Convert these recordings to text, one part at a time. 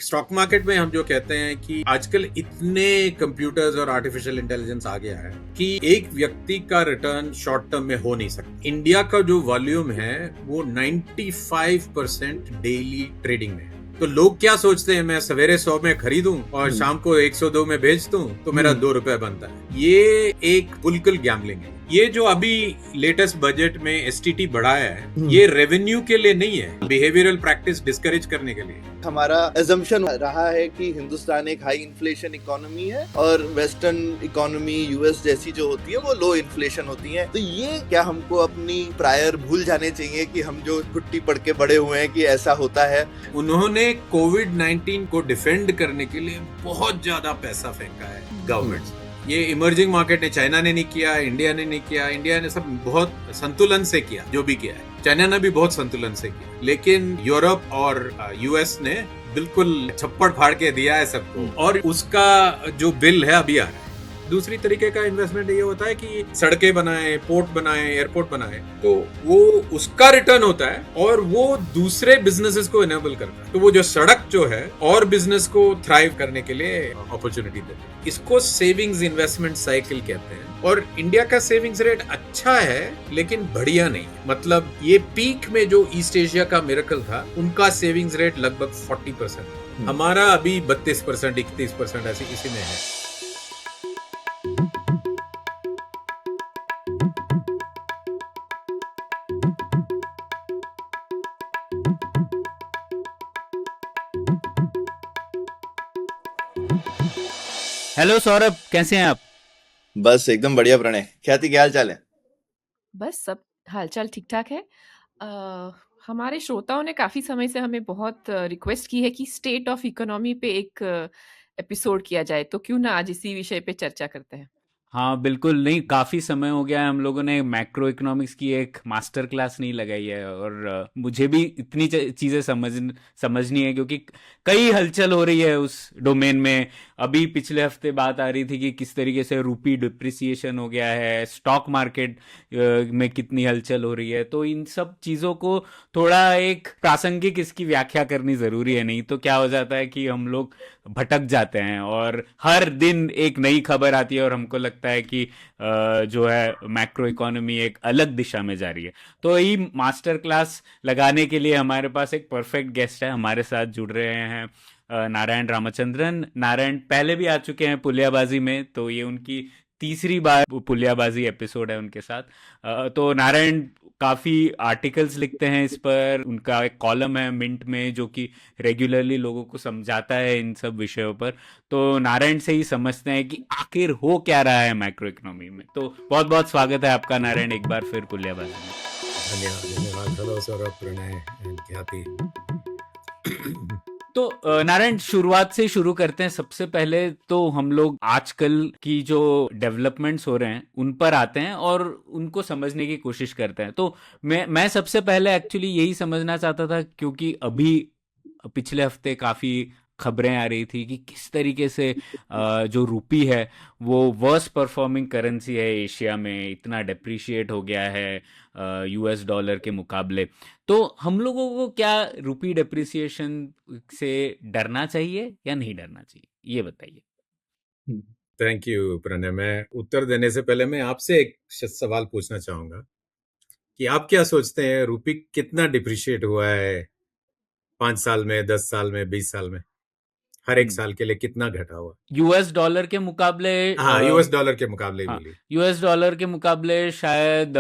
Stock market में हम जो कहते हैं कि आजकल इतने कंप्यूटर्स और आर्टिफिशियल इंटेलिजेंस आ गया है कि एक व्यक्ति का रिटर्न शॉर्ट टर्म में हो नहीं सकता। इंडिया का जो वॉल्यूम है वो 95% डेली ट्रेडिंग में है। तो लोग क्या सोचते हैं, मैं सवेरे 100 में खरीदूं और शाम को 102 में बेच दूं तो मेरा 2 रुपए बनता है। ये एक बिल्कुल गैम्बलिंग है। ये जो अभी लेटेस्ट बजट में एसटीटी बढ़ाया है, ये रेवेन्यू के लिए नहीं है, बिहेवियरल प्रैक्टिस डिस्करेज करने के लिए। हमारा एजम्पशन रहा है कि हिंदुस्तान एक हाई इन्फ्लेशन इकोनॉमी है और वेस्टर्न इकोनॉमी यूएस जैसी जो होती है वो लो इन्फ्लेशन होती है। तो ये क्या हमको अपनी प्रायर भूल जाने चाहिए कि हम जो छुट्टी पढ़ के बड़े हुए हैं कि ऐसा होता है। उन्होंने कोविड-19 को डिफेंड करने के लिए बहुत ज्यादा पैसा फेंका है गवर्नमेंट। ये इमर्जिंग मार्केट ने, चाइना ने नहीं किया, इंडिया ने नहीं किया। इंडिया ने सब बहुत संतुलन से किया जो भी किया है। चाइना ने भी बहुत संतुलन से किया, लेकिन यूरोप और यूएस ने बिल्कुल छप्पड़ फाड़ के दिया है सबको। और उसका जो बिल है अभी आ रहा है। दूसरी तरीके का इन्वेस्टमेंट ये होता है कि सड़कें बनाए, पोर्ट बनाए, एयरपोर्ट बनाए, तो वो उसका रिटर्न होता है और वो दूसरे बिजनेसेस को इनेबल करता है। तो वो जो सड़क जो है और बिजनेस को थ्राइव करने के लिए अपॉर्चुनिटी देते हैं। इसको सेविंग्स इन्वेस्टमेंट साइकिल कहते हैं। और इंडिया का सेविंग्स रेट अच्छा है लेकिन बढ़िया नहीं। मतलब ये पीक में जो ईस्ट एशिया का मिरेकल था, उनका सेविंग्स रेट लगभग 40%। हमारा अभी 32%, 31% ऐसे किसी में है। हेलो सौरभ, कैसे हैं आप? बस एकदम बढ़िया प्रणय। ख्याति, क्या हाल चाल है? बस सब हालचाल ठीक ठाक है। हमारे श्रोताओं ने काफी समय से हमें बहुत रिक्वेस्ट की है कि स्टेट ऑफ इकोनॉमी पे एक एपिसोड किया जाए, तो क्यों ना आज इसी विषय पे चर्चा करते हैं। हाँ बिल्कुल, नहीं काफ़ी समय हो गया है हम लोगों ने मैक्रो इकोनॉमिक्स की एक मास्टर क्लास नहीं लगाई है। और मुझे भी इतनी चीज़ें समझनी है क्योंकि कई हलचल हो रही है उस डोमेन में। अभी पिछले हफ्ते बात आ रही थी कि किस तरीके से रूपी डिप्रिसिएशन हो गया है, स्टॉक मार्केट में कितनी हलचल हो रही है। तो इन सब चीज़ों को थोड़ा एक प्रासंगिक इसकी व्याख्या करनी ज़रूरी है, नहीं तो क्या हो जाता है कि हम लोग भटक जाते हैं और हर दिन एक नई खबर आती है और हमको लगता है कि जो है मैक्रो इकोनॉमी एक अलग दिशा में जा रही है। तो ये मास्टर क्लास लगाने के लिए हमारे पास एक परफेक्ट गेस्ट है। हमारे साथ जुड़ रहे हैं नारायण रामचंद्रन। नारायण पहले भी आ चुके हैं पुलियाबाजी में, तो ये उनकी तीसरी बार पुलियाबाजी एपिसोड है उनके साथ। तो नारायण काफ़ी आर्टिकल्स लिखते हैं इस पर। उनका एक कॉलम है मिंट में जो कि रेगुलरली लोगों को समझाता है इन सब विषयों पर। तो नारायण से ही समझते हैं कि आखिर हो क्या रहा है मैक्रो इकोनॉमी में। तो बहुत बहुत स्वागत है आपका नारायण एक बार फिर पुलियाबाजी में। धन्यवाद। हेलो सौरभ, प्रणय, ख्याति। तो नारायण, शुरुआत से शुरू करते हैं। सबसे पहले तो हम लोग आजकल की जो डेवलपमेंट्स हो रहे हैं उन पर आते हैं और उनको समझने की कोशिश करते हैं। तो मैं सबसे पहले एक्चुअली यही समझना चाहता था क्योंकि अभी पिछले हफ्ते काफ़ी खबरें आ रही थी कि किस तरीके से जो रूपी है वो वर्स्ट परफॉर्मिंग करेंसी है एशिया में, इतना डेप्रिशिएट हो गया है यूएस डॉलर के मुकाबले। तो हम लोगों को क्या रूपी डेप्रिसिएशन से डरना चाहिए या नहीं डरना चाहिए, ये बताइए। Thank you Pranay. मैं उत्तर देने से पहले मैं आपसे एक सवाल पूछना चाहूंगा कि आप क्या सोचते हैं, रूपी कितना डिप्रिशिएट हुआ है 5 साल में, 10 साल में, 20 साल में? हर एक साल के लिए कितना घटा हुआ? यूएस डॉलर के मुकाबले? हाँ, यूएस डॉलर के मुकाबले ही हाँ, बोलिए। यूएस डॉलर के मुकाबले शायद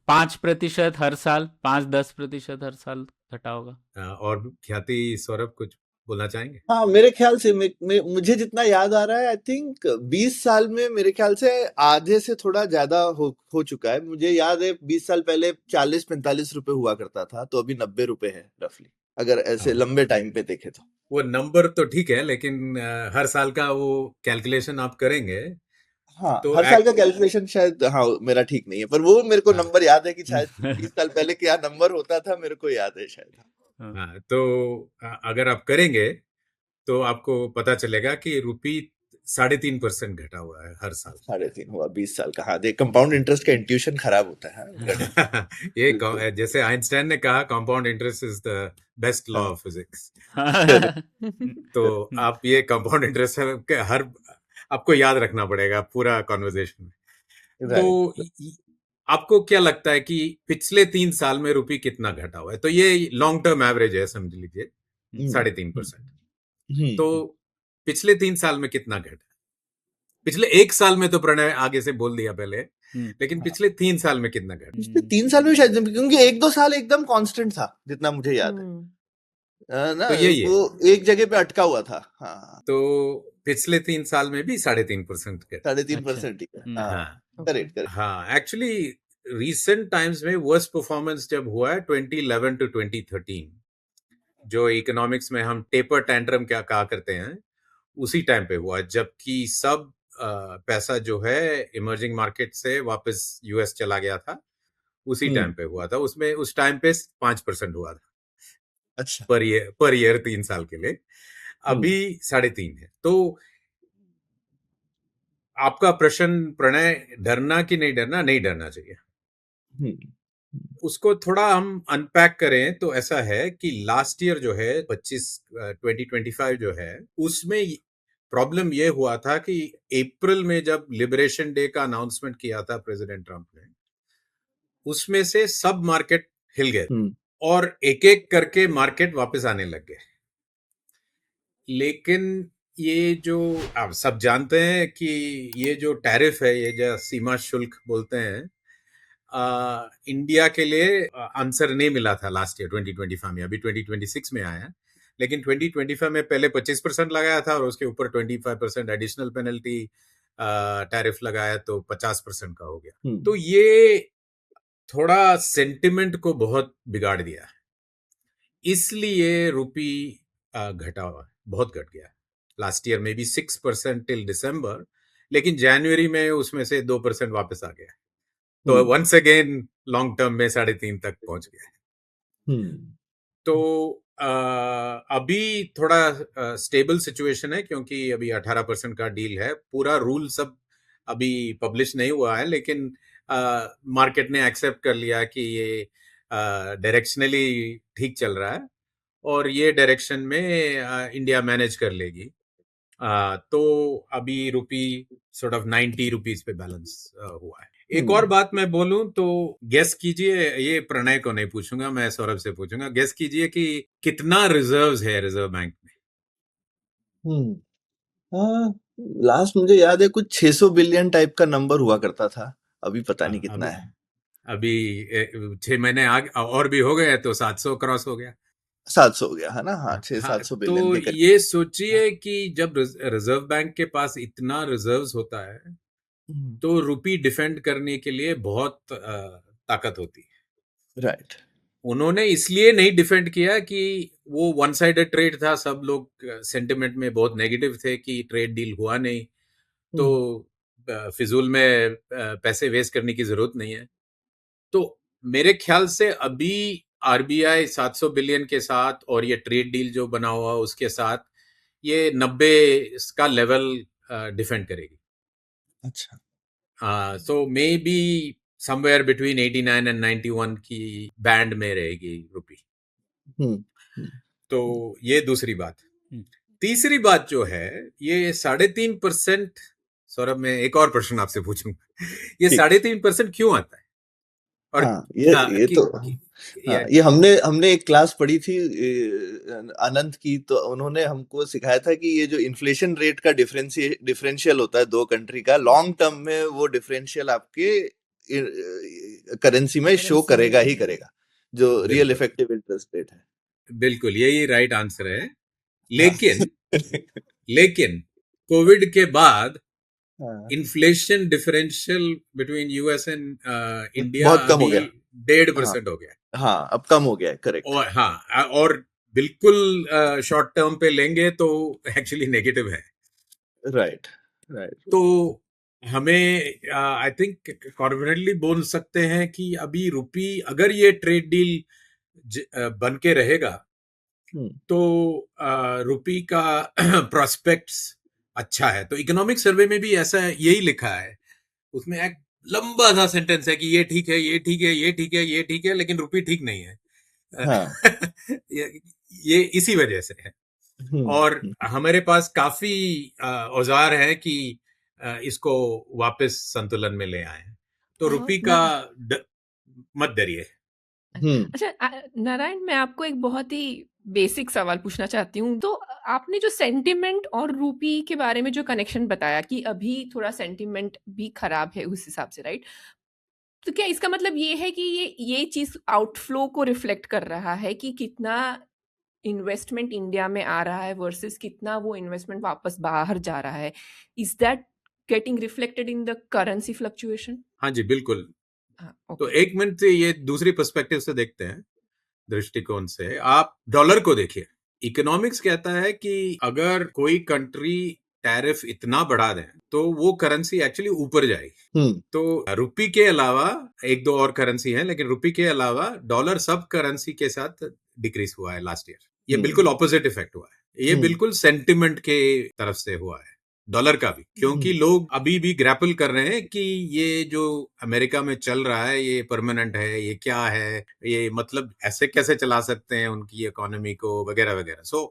5% हर साल, 5-10% हर साल घटा होगा। और ख्याति, सौरभ कुछ बोलना चाहेंगे? हाँ, मेरे ख्याल से मुझे जितना याद आ रहा है, आई थिंक 20 साल में मेरे ख्याल से आधे से थोड़ा ज्यादा हो चुका है। मुझे याद है 20 साल पहले 40-45 रुपए हुआ करता था, तो अभी 90 रुपए है रफली, अगर ऐसे लंबे टाइम पे देखे तो। वो नंबर तो ठीक है, लेकिन हर साल का वो कैलकुलेशन आप करेंगे हाँ, तो हर साल का कैलकुलेशन शायद मेरा ठीक नहीं है, पर वो मेरे को हाँ। नंबर याद है कि शायद 20 साल पहले क्या नंबर होता था, मेरे को याद है शायद। हाँ, तो अगर आप करेंगे तो आपको पता चलेगा कि रूपी 3.5% घटा हुआ है हर साल। 3.5 हुआ 20 साल का। हाँ, देख कंपाउंड इंटरेस्ट का इंट्यूशन खराब होता है। हाँ, ये बिल्कुल। जैसे आइंस्टाइन ने कहा, compound interest is the best law हाँ, ऑफ फिजिक्स। करेक्ट, तो करेक्ट। आप ये कंपाउंड इंटरेस्ट के हर आपको याद रखना पड़ेगा पूरा कॉन्वर्जेशन में। तो राइट। आपको क्या लगता है कि पिछले 3 साल में रुपये कितना घटा हुआ है? तो ये लॉन्ग टर्म एवरेज है, समझ लीजिए हम्म, 3.5%। हम्म, तो पिछले 3 साल में कितना घटा? पिछले 1 साल में तो प्रणय आगे से बोल दिया पहले, लेकिन हाँ। पिछले 3 साल में कितना घटा? पिछले 3 साल में शायद, क्योंकि 1-2 साल एकदम कांस्टेंट था जितना मुझे याद है। ना तो यही है। वो एक जगह पे अटका हुआ था। हाँ, तो पिछले 3 साल में भी 3.5% घटा। 3.5% ही है। हाँ, हाँ करेक्ट, करेक्ट। हाँ, एक्चुअली रिसेंट टाइम्स में वर्स्ट परफॉर्मेंस जब हुआ है 2011 टू 2013, जो इकोनॉमिक्स में हम टेपर टैंट्रम क्या कहा करते हैं, उसी टाइम पे हुआ, जबकि सब पैसा जो है इमर्जिंग मार्केट से वापस यूएस चला गया था। उसी टाइम पे हुआ था, उसमें उस टाइम पे 5% हुआ था अच्छा। पर ईयर 3 साल के लिए। अभी 3.5 है। तो आपका प्रश्न प्रणय, डरना कि नहीं डरना? नहीं डरना चाहिए। उसको थोड़ा हम अनपैक करें तो ऐसा है कि लास्ट ईयर जो है 2025 जो है, उसमें प्रॉब्लम ये हुआ था कि अप्रैल में जब लिबरेशन डे का अनाउंसमेंट किया था प्रेसिडेंट ट्रंप ने, उसमें से सब मार्केट हिल गए और एक एक करके मार्केट वापस आने लग गए। लेकिन ये जो आप सब जानते हैं कि ये जो टैरिफ है, ये जो सीमा शुल्क बोलते हैं, इंडिया के लिए आंसर नहीं मिला था लास्ट ईयर 2025 में। अभी 2026 में आया, लेकिन 2025 में पहले 25% लगाया था और उसके ऊपर 25% एडिशनल पेनल्टी टैरिफ लगाया, तो 50% का हो गया। तो ये थोड़ा सेंटिमेंट को बहुत बिगाड़ दिया, इसलिए रुपी घटा बहुत घट गया। लास्ट ईयर में भी 6% टिल दिसंबर, लेकिन जनवरी में उसमें से 2% वापस आ गया। तो वंस अगेन लॉन्ग टर्म में 3.5 तक पहुंच गया। तो अभी थोड़ा स्टेबल सिचुएशन है, क्योंकि अभी 18% का डील है। पूरा रूल सब अभी पब्लिश नहीं हुआ है, लेकिन मार्केट ने एक्सेप्ट कर लिया कि ये डायरेक्शनली ठीक चल रहा है और ये डायरेक्शन में इंडिया मैनेज कर लेगी। तो अभी रुपी सॉर्ट ऑफ 90 रुपीज पे बैलेंस हुआ है। एक और बात मैं बोलूं तो गेस कीजिए, ये प्रणय को नहीं पूछूंगा, मैं सौरभ से पूछूंगा। गेस कीजिए कि कितना रिजर्व्स है रिजर्व बैंक में। लास्ट मुझे याद है कुछ 600 बिलियन टाइप का नंबर हुआ करता था। अभी पता नहीं कितना है। अभी 6 महीने आगे और भी हो गए तो 700 क्रॉस हो गया। 700 हो गया है ना। हाँ, 600-700 तो बिलियन के करीब। ये सोचिए कि जब रिजर्व बैंक के पास इतना रिजर्व्स होता है, तो रुपी डिफेंड करने के लिए बहुत ताकत होती है। राइट। उन्होंने इसलिए नहीं डिफेंड किया कि वो वन साइडेड ट्रेड था, सब लोग सेंटिमेंट में बहुत नेगेटिव थे कि ट्रेड डील हुआ नहीं, तो फिजूल में पैसे वेस्ट करने की जरूरत नहीं है। तो मेरे ख्याल से अभी आरबीआई 700 बिलियन के साथ और ये ट्रेड डील जो बना हुआ उसके साथ ये 90 का लेवल डिफेंड करेगी। अच्छा। So may be somewhere between 89 and 91 की बैंड में रहेगी रुपी। तो ये दूसरी बात। तीसरी बात जो है, ये 3.5%। सौरभ, मैं एक और प्रश्न आपसे पूछूंगा, ये 3.5% क्यों आता है? और हाँ, ये तो हाँ, ये हमने एक क्लास पढ़ी थी आनंद की, तो उन्होंने हमको सिखाया था कि ये जो इन्फ्लेशन रेट का डिफरेंशियल होता है दो कंट्री का, लॉन्ग टर्म में वो डिफरेंशियल आपके करेंसी में शो करेगा ही करेगा, जो रियल इफेक्टिव इंटरेस्ट रेट है। बिल्कुल, यही राइट आंसर है। लेकिन कोविड के बाद inflation differential between US and India बहुत कम हो गया। 1.5% हो गया। हाँ, अब कम हो गया है, करेक्ट। और हाँ, और बिल्कुल शॉर्ट टर्म पे लेंगे तो एक्चुअली नेगेटिव है। राइट। तो हमें आई थिंक कॉन्फिडेंटली बोल सकते हैं कि अभी रुपी, अगर ये ट्रेड डील बन के रहेगा, तो रुपी का प्रोस्पेक्ट्स अच्छा है। तो इकोनॉमिक सर्वे में भी ऐसा यही लिखा है, उसमें एक लंबा सा सेंटेंस है कि ये ठीक है, ये ठीक है, ये ठीक है, ये ठीक है, लेकिन रुपी ठीक नहीं है। हाँ। ये इसी वजह से है। और हमारे पास काफी औजार है कि इसको वापस संतुलन में ले आए। तो रुपी का मत डरिए। अच्छा नारायण, मैं आपको एक बहुत ही बेसिक सवाल पूछना चाहती हूँ। तो आपने जो सेंटिमेंट और रूपी के बारे में जो कनेक्शन बताया कि अभी थोड़ा सेंटिमेंट भी खराब है उस हिसाब से, राइट? तो क्या इसका मतलब ये है कि ये चीज आउटफ्लो को रिफ्लेक्ट कर रहा है कि कितना इन्वेस्टमेंट इंडिया में आ रहा है वर्सेस कितना वो इन्वेस्टमेंट वापस बाहर जा रहा है? Is that getting reflected in the currency fluctuation? हाँ जी, बिल्कुल। हाँ, तो ओके। एक मिनट से ये दूसरी पर्सपेक्टिव से देखते हैं, दृष्टिकोण से। आप डॉलर को देखिए। इकोनॉमिक्स कहता है कि अगर कोई कंट्री टैरिफ इतना बढ़ा दे तो वो करेंसी एक्चुअली ऊपर जाएगी। तो रुपी के अलावा एक दो और करेंसी है, लेकिन रुपी के अलावा डॉलर सब करेंसी के साथ डिक्रीज हुआ है लास्ट ईयर। ये बिल्कुल ऑपोजिट इफेक्ट हुआ है। ये बिल्कुल सेंटिमेंट के तरफ से हुआ है, डॉलर का भी, क्योंकि लोग अभी भी ग्रैपल कर रहे हैं कि ये जो अमेरिका में चल रहा है ये परमानेंट है, ये क्या है, ये मतलब ऐसे कैसे चला सकते हैं उनकी इकोनॉमी को, वगैरह वगैरह। सो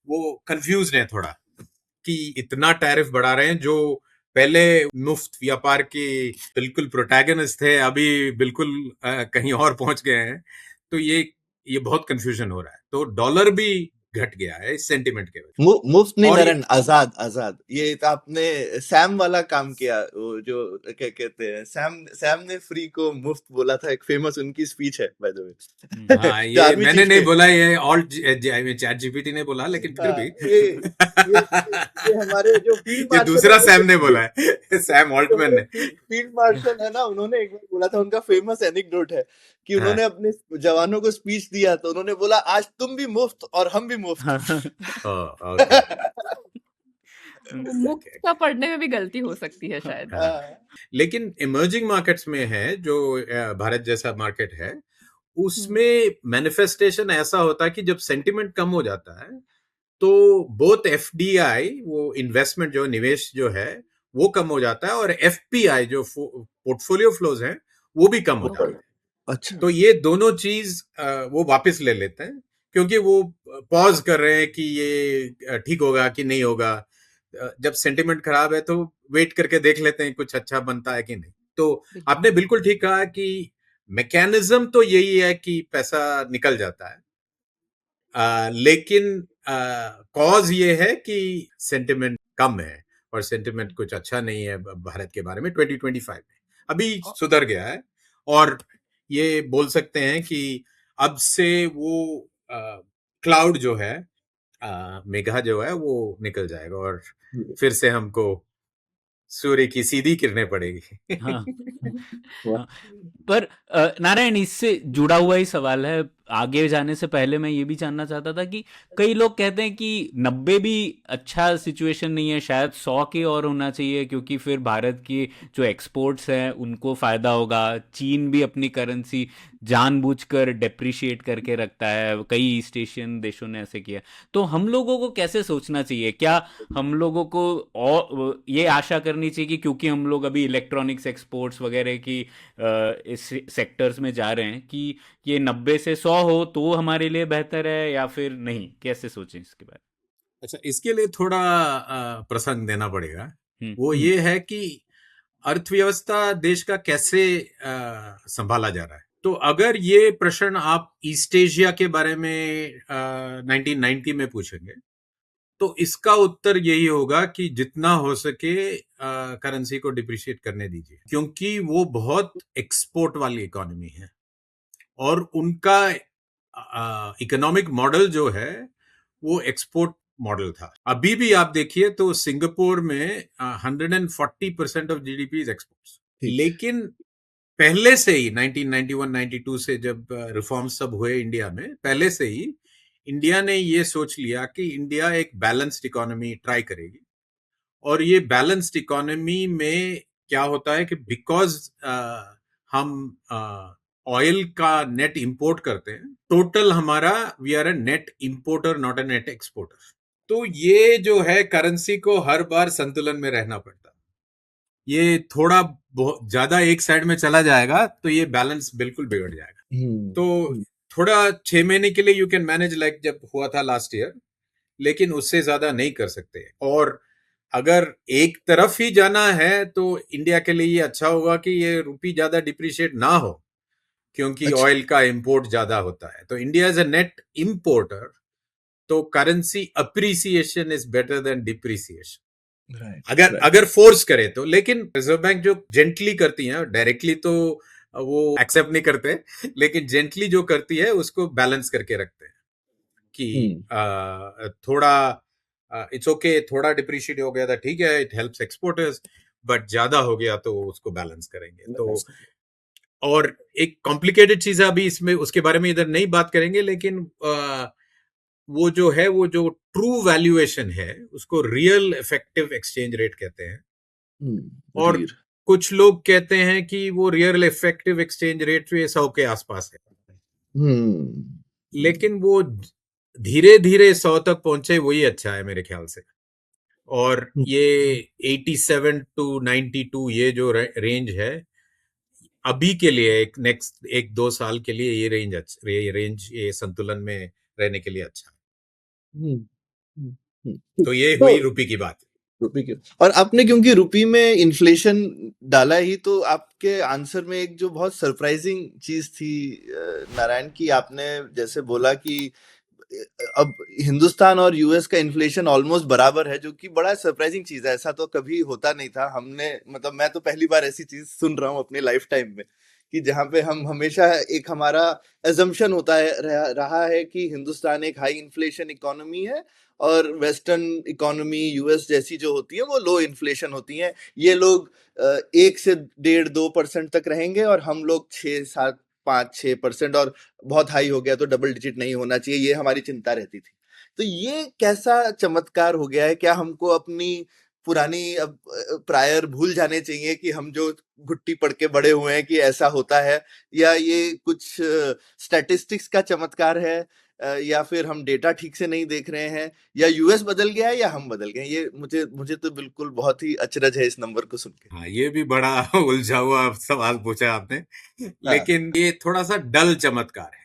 वो कंफ्यूज है थोड़ा कि इतना टैरिफ बढ़ा रहे हैं, जो पहले मुफ्त व्यापार के बिल्कुल प्रोटैगनिस्ट थे, अभी बिल्कुल कहीं और पहुंच गए हैं। तो ये बहुत कंफ्यूजन हो रहा है। तो डॉलर भी घट गया है इस सेंटिमेंट के वजह। मुफ्त नहीं और नारायण, आजाद आजाद। ये तो आपने सैम वाला काम किया, वो जो क्या कहते हैं, सैम ने फ्री को मुफ्त बोला था, एक फेमस उनकी स्पीच है बाय द वे। हाँ, ये मैंने नहीं बोला, ये ऑल्ट चैट जीपीटी ने बोला, लेकिन फिर भी ये हमारे जो फील्ड ये मार्शल दूसरा सैम ने बोला है, सैम ऑल्टमैन ने। फील्ड मार्शल है ना, उन्होंने एक बार बोला था, उनका फेमस एनेक्डोट है कि हाँ। उन्होंने अपने जवानों को स्पीच दिया तो उन्होंने बोला, आज तुम भी मुफ्त और हम भी मुफ्त। ओके। वो मुफ्त का पढ़ने में भी गलती हो सकती है शायद। लेकिन इमर्जिंग मार्केट्स में है, जो भारत जैसा मार्केट है, उसमें मैनिफेस्टेशन ऐसा होता है कि जब सेंटिमेंट कम हो जाता है तो बोथ एफडीआई, वो इन्वेस्टमेंट जो निवेश जो है वो कम हो जाता है, और एफपीआई जो पोर्टफोलियो फ्लोज हैं वो भी कम हो जाते हैं। अच्छा। तो ये दोनों चीज वो वापस ले लेते हैं, क्योंकि वो पॉज कर रहे हैं कि ये ठीक होगा कि नहीं होगा। जब सेंटिमेंट खराब है तो वेट करके देख लेते हैं कुछ अच्छा बनता है कि नहीं। तो आपने बिल्कुल ठीक कहा कि मैकेनिज्म तो यही है कि पैसा निकल जाता है, लेकिन कॉज ये है कि सेंटिमेंट कम है, और सेंटिमेंट कुछ अच्छा नहीं है भारत के बारे में 2025 में। अभी सुधर गया है, और ये बोल सकते हैं कि अब से वो क्लाउड जो है, मेघा जो है, वो निकल जाएगा और फिर से हमको सूर्य की सीधी किरणें पड़ेगी। हाँ। हाँ। पर नारायण, इससे जुड़ा हुआ ही सवाल है। आगे जाने से पहले मैं ये भी जानना चाहता था कि कई लोग कहते हैं कि 90 भी अच्छा सिचुएशन नहीं है, शायद 100 के और होना चाहिए, क्योंकि फिर भारत की जो एक्सपोर्ट्स हैं उनको फ़ायदा होगा। चीन भी अपनी करेंसी जानबूझकर डेप्रिशिएट करके रखता है, कई ईस्ट एशियन देशों ने ऐसे किया। तो हम लोगों को कैसे सोचना चाहिए? क्या हम लोगों को और ये आशा करनी चाहिए कि क्योंकि हम लोग अभी इलेक्ट्रॉनिक्स एक्सपोर्ट्स वगैरह की इस सेक्टर्स में जा रहे हैं कि ये 90 से 100 हो तो हमारे लिए बेहतर है, या फिर नहीं? कैसे सोचें इसके बारे में? अच्छा, इसके लिए थोड़ा प्रसंग देना पड़ेगा। वो ये है कि अर्थव्यवस्था देश का कैसे संभाला जा रहा है। तो अगर ये प्रश्न आप ईस्ट एशिया के बारे में 1990 में पूछेंगे तो इसका उत्तर यही होगा कि जितना हो सके करेंसी को डिप्रिशिएट करने दीजिए, क्योंकि वो बहुत एक्सपोर्ट वाली इकोनॉमी है, और उनका इकोनॉमिक मॉडल जो है वो एक्सपोर्ट मॉडल था। अभी भी आप देखिए तो सिंगापुर में 140% ऑफ जीडीपी इज एक्सपोर्ट्स। लेकिन पहले से ही 1991-92 से जब रिफॉर्म सब हुए इंडिया में, पहले से ही इंडिया ने ये सोच लिया कि इंडिया एक बैलेंस्ड इकोनॉमी ट्राई करेगी। और ये बैलेंस्ड इकोनॉमी में क्या होता है कि बिकॉज हम ऑयल का नेट इंपोर्ट करते हैं, टोटल हमारा we are a net importer not a net exporter. तो ये जो है करेंसी को हर बार संतुलन में रहना पड़ता। ये थोड़ा बहुत ज्यादा एक साइड में चला जाएगा तो ये बैलेंस बिल्कुल बिगड़ जाएगा। तो थोड़ा 6 महीने के लिए यू कैन मैनेज लाइक जब हुआ था लास्ट ईयर, लेकिन उससे ज्यादा नहीं कर सकते। और अगर एक तरफ ही जाना है तो इंडिया के लिए ये अच्छा होगा कि ये रुपी ज्यादा डिप्रिशिएट ना हो, क्योंकि अच्छा। ऑयल का इंपोर्ट ज्यादा होता है। तो India is a net importer, तो currency appreciation is better than depreciation अगर फोर्स करे तो। लेकिन रिजर्व बैंक जो जेंटली करती है, डायरेक्टली तो वो एक्सेप्ट नहीं करते, लेकिन जेंटली जो करती है उसको बैलेंस करके रखते हैं कि थोड़ा इट्स ओके, थोड़ा डिप्रिशिएट हो गया था ठीक है, इट हेल्प्स एक्सपोर्टर्स, बट ज्यादा हो गया तो उसको बैलेंस करेंगे। तो और एक कॉम्प्लिकेटेड चीज है अभी इसमें, उसके बारे में इधर नहीं बात करेंगे, लेकिन वो जो है, वो जो ट्रू वैल्यूएशन है उसको रियल इफेक्टिव एक्सचेंज रेट कहते हैं। और कुछ लोग कहते हैं कि वो रियल इफेक्टिव एक्सचेंज रेट 100 के आसपास है। लेकिन वो धीरे धीरे 100 तक पहुंचे, वही अच्छा है मेरे ख्याल से। और ये 87 to 92 ये जो रेंज है अभी के लिए, एक नेक्स्ट 1-2 साल के लिए, ये रेंज ये संतुलन में रहने के लिए अच्छा है। तो ये हुई रुपी की बात। रुपी की। और आपने क्योंकि रुपी में इन्फ्लेशन डाला ही, तो आपके आंसर में एक जो बहुत सरप्राइजिंग चीज थी नारायण, की आपने जैसे बोला कि अब हिंदुस्तान और यूएस का इन्फ्लेशन ऑलमोस्ट बराबर है, जो कि बड़ा सरप्राइजिंग चीज है। ऐसा तो कभी होता नहीं था। हमने मतलब मैं तो पहली बार ऐसी चीज सुन रहा हूँ अपने लाइफ टाइम में, कि जहाँ पे हम हमेशा एक हमारा एजम्पशन होता है रहा है कि हिंदुस्तान एक हाई इन्फ्लेशन इकोनॉमी है और वेस्टर्न इकोनॉमी यूएस जैसी जो होती है वो लो इन्फ्लेशन होती है। ये लोग 1 से 1.5-2% तक रहेंगे और हम लोग 6-7-5-6%, और बहुत हाई हो गया तो डबल डिजिट नहीं होना चाहिए, ये हमारी चिंता रहती थी। तो ये कैसा चमत्कार हो गया है? क्या हमको अपनी पुरानी अब प्रायर भूल जाने चाहिए कि हम जो घुट्टी पढ़ के बड़े हुए हैं कि ऐसा होता है, या ये कुछ स्टैटिस्टिक्स का चमत्कार है, या फिर हम डेटा ठीक से नहीं देख रहे हैं, या यूएस बदल गया है या हम बदल गए? ये मुझे तो बिल्कुल बहुत ही अचरज है इस नंबर को सुन के। हाँ, ये भी बड़ा उलझा हुआ सवाल पूछा आपने, लेकिन ये थोड़ा सा डल चमत्कार है।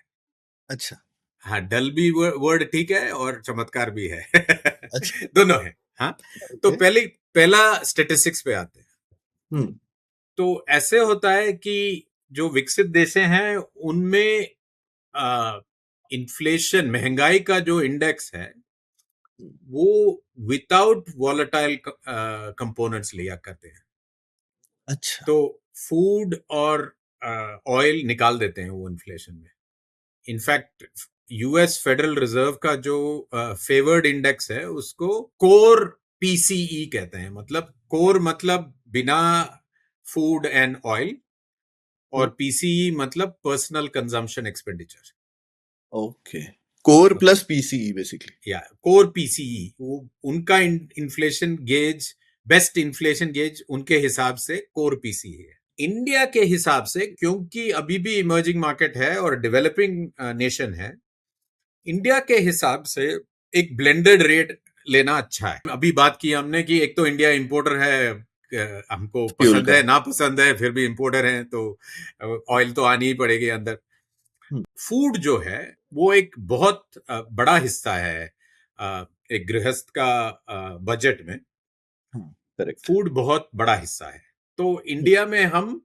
अच्छा। हाँ, डल भी वर्ड ठीक है और चमत्कार भी है। अच्छा। दोनों है। हाँ, तो पहला स्टेटिस्टिक्स पे आते हैं। तो ऐसे होता है कि जो विकसित देश हैं उनमें इन्फ्लेशन, महंगाई का जो इंडेक्स है वो विदाउट वॉलेटाइल कंपोनेंट्स लिया करते हैं। अच्छा। तो फूड और ऑयल निकाल देते हैं वो इन्फ्लेशन में। इनफैक्ट यूएस फेडरल रिजर्व का जो फेवर्ड इंडेक्स है उसको कोर पीसीई कहते हैं। मतलब कोर मतलब बिना फूड एंड ऑयल, और पीसीई मतलब personal consumption expenditure. Okay, core plus PCE basically. या कोर पीसीई, वो उनका inflation gauge, best inflation gauge उनके हिसाब से कोर पीसीई है। इंडिया के हिसाब से, क्योंकि अभी भी इमर्जिंग मार्केट है और डेवलपिंग नेशन है, इंडिया के हिसाब से एक ब्लेंडेड रेट लेना अच्छा है। अभी बात की हमने कि एक तो इंडिया इंपोर्टर है, हमको पसंद है ना पसंद है फिर भी इंपोर्टर है, तो ऑयल तो आनी ही पड़ेगी अंदर। फूड जो है वो एक बहुत बड़ा हिस्सा है एक गृहस्थ का बजट में। फूड बहुत बड़ा हिस्सा है। तो इंडिया में हम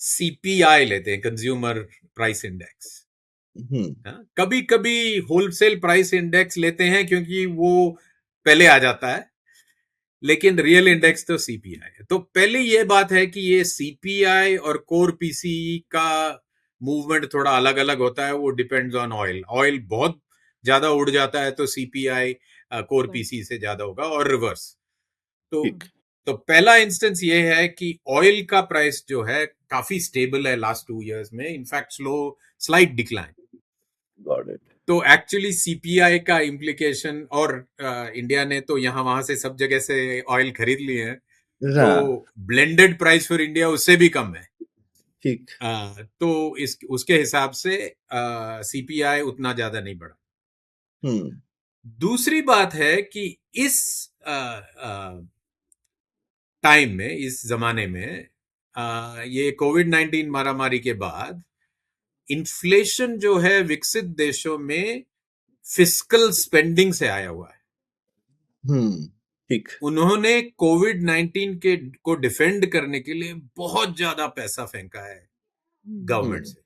सीपीआई लेते हैं, कंज्यूमर प्राइस इंडेक्स। कभी कभी होलसेल प्राइस इंडेक्स लेते हैं क्योंकि वो पहले आ जाता है, लेकिन रियल इंडेक्स तो सीपीआई है। तो पहले ये बात है कि ये सीपीआई और कोर पीसीई का मूवमेंट थोड़ा अलग अलग होता है। वो डिपेंड्स ऑन ऑयल। ऑयल बहुत ज्यादा उड़ जाता है तो सीपीआई कोर पीसी से ज्यादा होगा, और रिवर्स। तो पहला इंस्टेंस ये है कि ऑयल का प्राइस जो है काफी स्टेबल है लास्ट 2 इयर्स में, इनफैक्ट स्लाइट डिक्लाइन। तो एक्चुअली सीपीआई का इम्प्लीकेशन, और इंडिया ने तो यहाँ वहां से सब जगह से ऑयल खरीद लिए हैं, तो ब्लेंडेड प्राइस फॉर इंडिया उससे भी कम है। ठीक। तो उसके हिसाब से सीपीआई उतना ज्यादा नहीं बढ़ा। दूसरी बात है कि इस टाइम में, इस जमाने में, ये कोविड-19 महामारी के बाद इन्फ्लेशन जो है विकसित देशों में फिस्कल स्पेंडिंग से आया हुआ है। ठीक। उन्होंने कोविड-19 को डिफेंड करने के लिए बहुत ज्यादा पैसा फेंका है गवर्नमेंट से।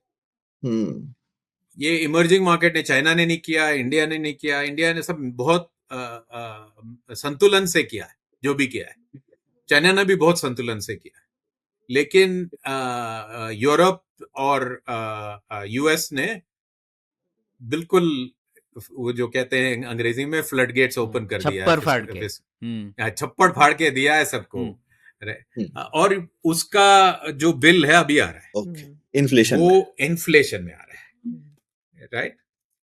ये इमर्जिंग मार्केट ने, चाइना ने नहीं किया, इंडिया ने नहीं किया, इंडिया ने सब बहुत संतुलन से किया है, जो भी किया है। चाइना ने भी बहुत संतुलन से किया है, लेकिन यूरोप और यूएस ने बिल्कुल, वो जो कहते हैं अंग्रेजी में, फ्लड गेट्स ओपन कर दिया छप्पर फाड़ के। छप्पर फाड़ के दिया है सबको। और उसका जो बिल है अभी आ रहा है, इन्फ्लेशन, वो इन्फ्लेशन में आ रहा है, राइट।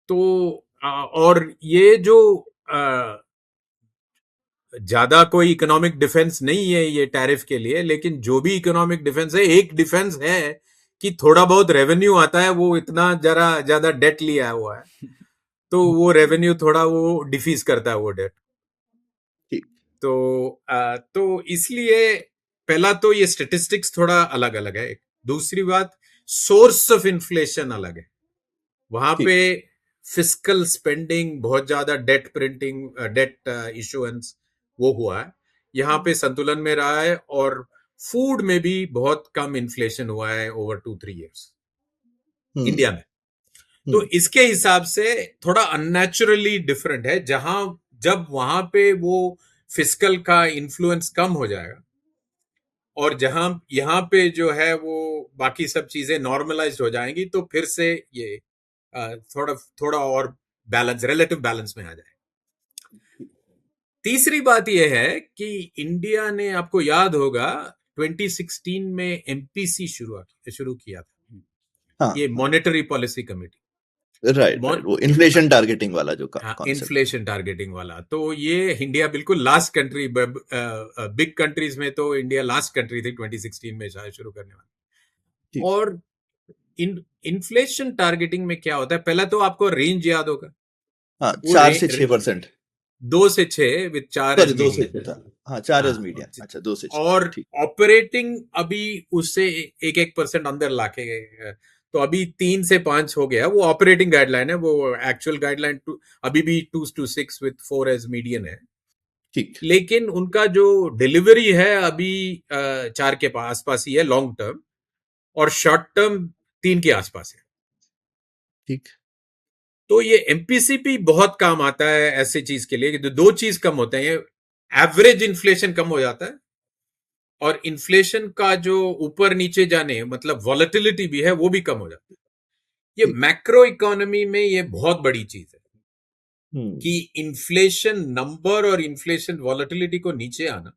तो और ये जो ज्यादा कोई इकोनॉमिक डिफेंस नहीं है ये टैरिफ के लिए, लेकिन जो भी इकोनॉमिक डिफेंस है, एक डिफेंस है कि थोड़ा बहुत रेवेन्यू आता है, वो इतना जरा ज्यादा डेट लिया हुआ है, तो वो रेवेन्यू थोड़ा वो डिफीज करता है वो डेट। तो इसलिए पहला तो ये स्टेटिस्टिक्स थोड़ा अलग अलग है। दूसरी बात, सोर्स ऑफ इन्फ्लेशन अलग है। वहां पे फिस्कल स्पेंडिंग, बहुत ज्यादा डेट प्रिंटिंग, डेट इशुएंस, वो हुआ है। यहाँ पे संतुलन में रहा है, और फूड में भी बहुत कम इन्फ्लेशन हुआ है ओवर 2-3 इयर्स इंडिया में। तो इसके हिसाब से थोड़ा अननेचुरली डिफरेंट है। जब वहां पे वो फिस्कल का इन्फ्लुएंस कम हो जाएगा, और जहां यहाँ पे जो है वो बाकी सब चीजें नॉर्मलाइज हो जाएंगी, तो फिर से ये थोड़ा और बैलेंस, रिलेटिव बैलेंस में आ जाए। तीसरी बात यह है कि इंडिया ने, आपको याद होगा, 2016 में एमपीसी शुरू किया था, ये मॉनेटरी पॉलिसी कमिटी, राइट, वो इन्फ्लेशन टारगेटिंग वाला जो कॉन्सेप्ट, इन्फ्लेशन टारगेटिंग वाला। तो ये इंडिया बिल्कुल लास्ट कंट्री, बिग कंट्रीज में तो इंडिया लास्ट कंट्री थी 2016 में शायद शुरू करने वाली। और इन्फ्लेशन टारगेटिंग में क्या होता है, पहला तो आपको रेंज याद होगा, 4 से 6%, 2 से 6 with 4 as medium. 4 as medium, अच्छा 2 से 6। और ऑपरेटिंग अभी उससे 1% अंदर लाके, तो अभी 3 से 5 हो गया। वो ऑपरेटिंग गाइडलाइन है, वो एक्चुअल गाइडलाइन अभी भी 2 to 6 विद 4 एज मीडियन है। ठीक। लेकिन उनका जो डिलीवरी है अभी 4 के आसपास ही है लॉन्ग टर्म, और शॉर्ट टर्म 3 के आसपास है। ठीक। तो ये एमपीसीपी बहुत काम आता है ऐसे चीज के लिए कि 2 चीज कम होते हैं, एवरेज इन्फ्लेशन कम हो जाता है, और इन्फ्लेशन का जो ऊपर नीचे जाने, मतलब वॉलेटिलिटी भी है, वो भी कम हो जाता है। ये मैक्रो इकोनॉमी में ये बहुत बड़ी चीज है कि इन्फ्लेशन नंबर और इन्फ्लेशन वॉलेटिलिटी को नीचे आना,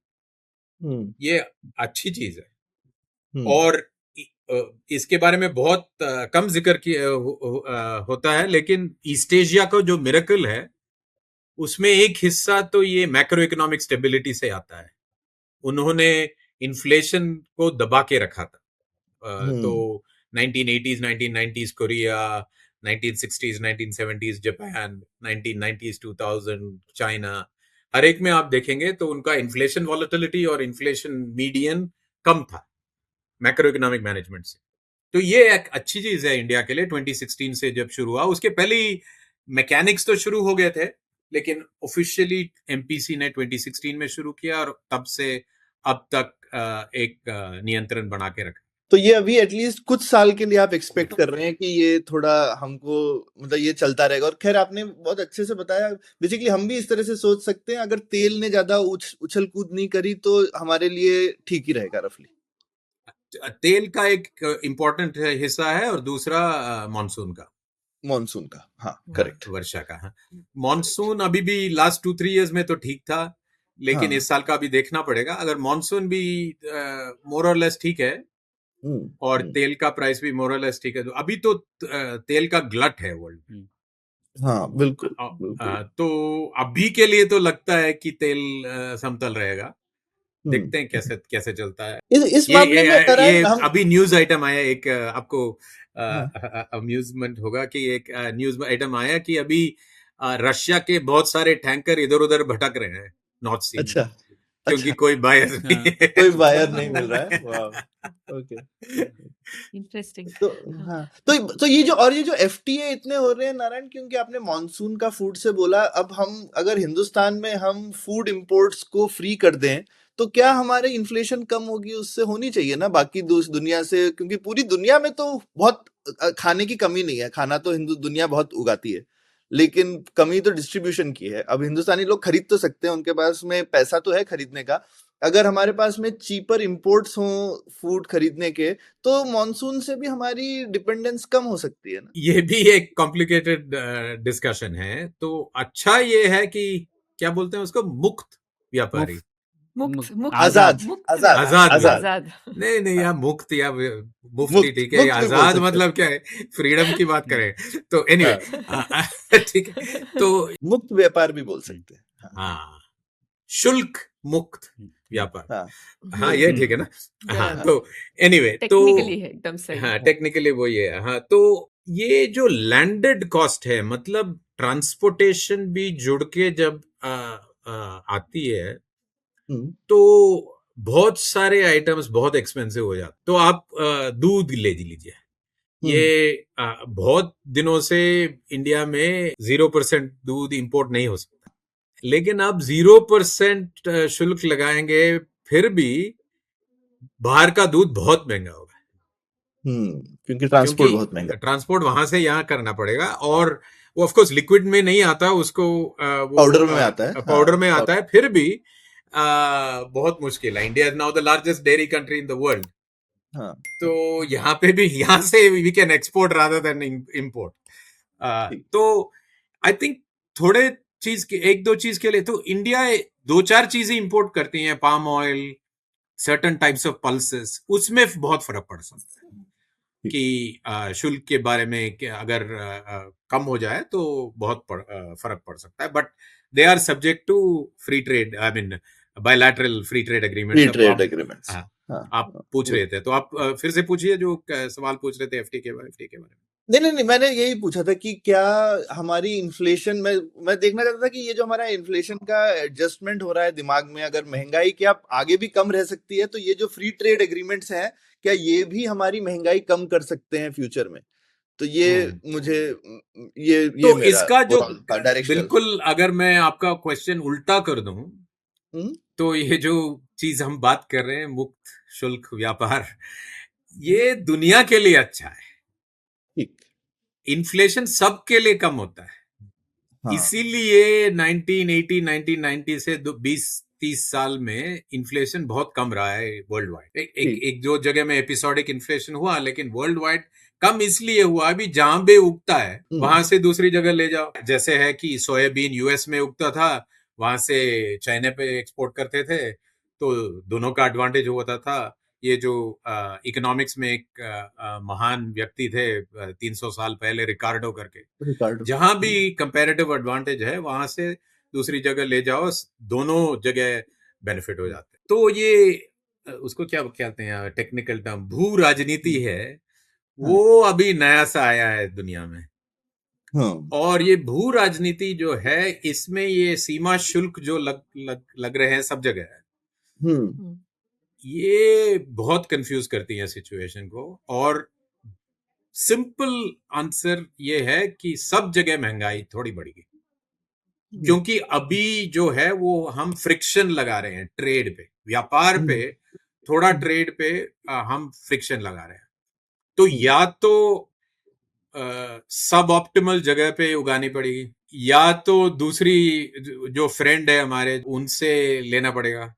ये अच्छी चीज है। और इसके बारे में बहुत कम जिक्र होता है, लेकिन ईस्ट एशिया का जो मिरेकल है, उसमें एक हिस्सा तो ये मैक्रो इकोनॉमिक स्टेबिलिटी से आता है। उन्होंने इन्फ्लेशन को दबा के रखा था। तो 1980s 1990s Korea, 1960s 1970s Japan, 1990s 2000 China, हर एक में आप देखेंगे तो उनका इन्फ्लेशन वॉलेटिलिटी और इन्फ्लेशन मीडियन कम था मैक्रो इकोनॉमिक मैनेजमेंट से। तो ये एक अच्छी चीज है इंडिया के लिए। 2016 से जब शुरू हुआ, उसके पहले ही मैकेनिक्स तो शुरू हो गए थे, लेकिन ऑफिशियली एमपीसी ने 2016 में शुरू किया, और तब से अब तक एक नियंत्रण बना के रखा। तो ये अभी एटलीस्ट कुछ साल के लिए आप एक्सपेक्ट कर रहे हैं कि ये थोड़ा हमको, मतलब ये चलता रहेगा। और खैर आपने बहुत अच्छे से बताया, बेसिकली हम भी इस तरह से सोच सकते हैं, अगर तेल ने ज्यादा उछल कूद नहीं करी तो हमारे लिए ठीक ही रहेगा रफली। तेल का एक इम्पोर्टेंट हिस्सा है, और दूसरा मानसून का, हाँ करेक्ट, वर्षा का। हाँ, मानसून अभी भी लास्ट 2-3 इयर्स में तो ठीक था, लेकिन इस साल का अभी देखना पड़ेगा। अगर मानसून भी मोर और लेस ठीक है, और तेल का प्राइस भी मोर और लेस ठीक है, तो अभी तो तेल का ग्लट है वर्ल्ड में। हाँ बिल्कुल। तो अभी के लिए तो लगता है कि तेल समतल रहेगा। देखते हैं कैसे चलता है। इस मामले में ये अभी न्यूज आइटम आया एक, आपको अम्यूजमेंट होगा कि एक न्यूज आइटम आया कि अभी रशिया के बहुत सारे टैंकर इधर उधर भटक रहे हैं नॉर्थ सी में, अच्छा क्योंकि अच्छा कोई बायर नहीं हाँ। है। कोई बायर नहीं मिल रहा है, वाह, ओके। इंटरेस्टिंग। तो हाँ। हाँ, तो ये जो एफटीए इतने हो रहे हैं नारायण, क्योंकि आपने मॉनसून का फूड से बोला, अब हम अगर हिंदुस्तान में हम फूड इंपोर्ट्स को फ्री कर दें तो क्या हमारे इन्फ्लेशन कम होगी? उससे होनी चाहिए ना बाकी दुनिया से, क्योंकि पूरी दुनिया में तो बहुत खाने की कमी नहीं है, खाना तो हिंदू दुनिया बहुत उगाती है, लेकिन कमी तो डिस्ट्रीब्यूशन की है। अब हिंदुस्तानी लोग खरीद तो सकते हैं, उनके पास में पैसा तो है खरीदने का, अगर हमारे पास में चीपर इंपोर्ट्स हों फूड खरीदने के, तो मॉनसून से भी हमारी डिपेंडेंस कम हो सकती है ना। ये भी एक कॉम्प्लिकेटेड डिस्कशन है। तो अच्छा ये है कि क्या बोलते हैं उसको, मुक्त व्यापारी, मुक्त मुक्त आजाद मुक्त आजाद आजाद आजाद आजाद। नहीं या मुक्त या मुफ्ती, मुक्त ठीक है। मुक्त भी बोल आजाद सकते मतलब क्या है, फ्रीडम की बात करें तो हैं, एनीवे हाँ, ठीक है। तो मुक्त व्यापार भी बोल सकते हैं, हाँ हाँ, शुल्क मुक्त व्यापार, हाँ हाँ ये ठीक है ना। हाँ बराबर। तो एनीवे तो टेक्निकली है एकदम सही। हाँ टेक्निकली वो ये है। हाँ तो ये जो लैंडेड कॉस्ट है, मतलब ट्रांसपोर्टेशन भी जुड़ के जब आती है हम्म, तो बहुत सारे आइटम्स बहुत एक्सपेंसिव हो जाते। तो आप दूध ले लीजिए, ये बहुत दिनों से इंडिया में 0% दूध इंपोर्ट नहीं हो सकता, लेकिन आप 0% शुल्क लगाएंगे फिर भी बाहर का दूध बहुत महंगा होगा, क्योंकि ट्रांसपोर्ट क्योंकि बहुत महंगा है, ट्रांसपोर्ट वहां से यहाँ करना पड़ेगा। और वो ऑफ कोर्स लिक्विड में नहीं आता, उसको वो पाउडर में आता है, पाउडर में हाँ आता है, फिर भी बहुत मुश्किल है। India is now the largest dairy country in the world, हाँ तो यहाँ पे भी, यहाँ से we can export rather than import. ठीक, तो आई थिंक थोड़े चीज के, एक दो चीज के लिए तो इंडिया दो चार चीजें इंपोर्ट करती हैं, palm oil, certain types of pulses, उसमें बहुत फर्क पड़ सकता है ठीक। कि शुल्क के बारे में कि अगर कम हो जाए तो बहुत फर्क पड़ सकता है। But they are subject to free trade, I mean bilateral free trade agreement. Free trade agreements, आप पूछ रहे थे तो आप फिर से पूछिए जो सवाल पूछ रहे थे एफटी के बारे में। नहीं, मैंने यही पूछा था कि क्या हमारी इन्फ्लेशन में, मैं देखना चाहता था कि ये जो हमारा इन्फ्लेशन का एडजस्टमेंट हो रहा है दिमाग में, अगर महंगाई क्या आगे भी कम रह सकती है, तो ये जो फ्री ट्रेड एग्रीमेंट्स हैं, क्या ये भी हमारी महंगाई कम कर सकते हैं फ्यूचर में? तो ये मुझे ये तो मेरा इसका जो डायरेक्शनल, बिल्कुल, अगर मैं आपका क्वेश्चन उल्टा कर दूं, तो ये जो चीज हम बात कर रहे हैं, मुक्त शुल्क व्यापार, ये दुनिया के लिए अच्छा है। ठीक, इन्फ्लेशन सबके लिए कम होता है, हाँ, इसीलिए 1980 1990 से 20-30 साल में इन्फ्लेशन बहुत कम रहा है वर्ल्ड वाइड। एक जो जगह में एपिसोडिक इन्फ्लेशन हुआ, लेकिन वर्ल्ड वाइड कम इसलिए हुआ, अभी जहां भी उगता है वहां से दूसरी जगह ले जाओ। जैसे है कि सोयाबीन यूएस में उगता था, वहां से चाइना पे एक्सपोर्ट करते थे, तो दोनों का एडवांटेज होता था। ये जो इकोनॉमिक्स में एक महान व्यक्ति थे 300 साल पहले, रिकार्डो करके, जहां भी कंपैरेटिव एडवांटेज है वहां से दूसरी जगह ले जाओ, दोनों जगह बेनिफिट हो जाते हैं। तो ये उसको क्या कहते हैं, टेक्निकल टर्म भू राजनीति है, वो अभी नया सा आया है दुनिया में। और ये भू राजनीति जो है, इसमें ये सीमा शुल्क जो लग रहे हैं सब जगह है, ये बहुत कंफ्यूज करती है सिचुएशन को। और सिंपल आंसर ये है कि सब जगह महंगाई थोड़ी बढ़ेगी, क्योंकि अभी जो है वो हम फ्रिक्शन लगा रहे हैं ट्रेड पे, व्यापार पे, थोड़ा ट्रेड पे हम फ्रिक्शन लगा रहे हैं। तो या तो सब ऑप्टिमल जगह पे उगानी पड़ेगी, या तो दूसरी जो फ्रेंड है हमारे उनसे लेना पड़ेगा।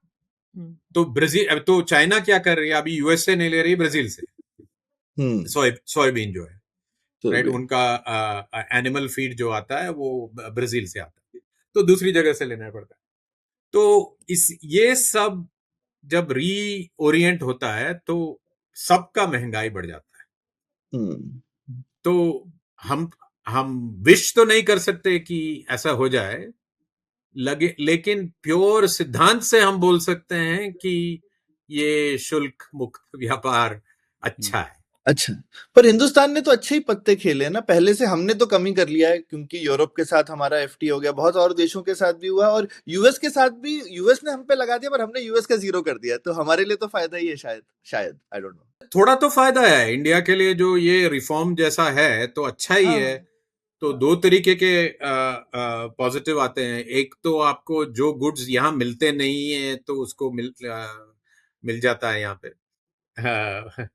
तो ब्राजील, अब तो चाइना क्या कर रही है, अभी यूएसए नहीं ले रही, ब्राजील से सोयाबीन जो है, राइट, उनका एनिमल फीड जो आता है वो ब्राजील से आता है, तो दूसरी जगह से लेना पड़ता है। तो ये सब जब रीओरिएंट होता है तो सबका महंगाई बढ़ जाता है। तो हम विश तो नहीं कर सकते कि ऐसा हो जाए, लेकिन प्योर सिद्धांत से हम बोल सकते हैं कि ये शुल्क मुक्त व्यापार अच्छा है। अच्छा, पर हिंदुस्तान ने तो अच्छे ही पत्ते खेले हैं ना। पहले से हमने तो कम ही कर लिया है, क्योंकि यूरोप के साथ हमारा एफटी हो गया, बहुत और देशों के साथ भी हुआ, और यूएस के साथ भी। यूएस ने हम पे लगा दिया, पर हमने यूएस का जीरो कर दिया, तो हमारे लिए तो फायदा ही है शायद। शायद, आई डोंट नो। थोड़ा तो फायदा है इंडिया के लिए, जो ये रिफॉर्म जैसा है तो अच्छा ही है। हाँ। तो दो तरीके के पॉजिटिव आते हैं। एक तो आपको जो गुड्स यहाँ मिलते नहीं है तो उसको मिल जाता है यहाँ पे। हाँ,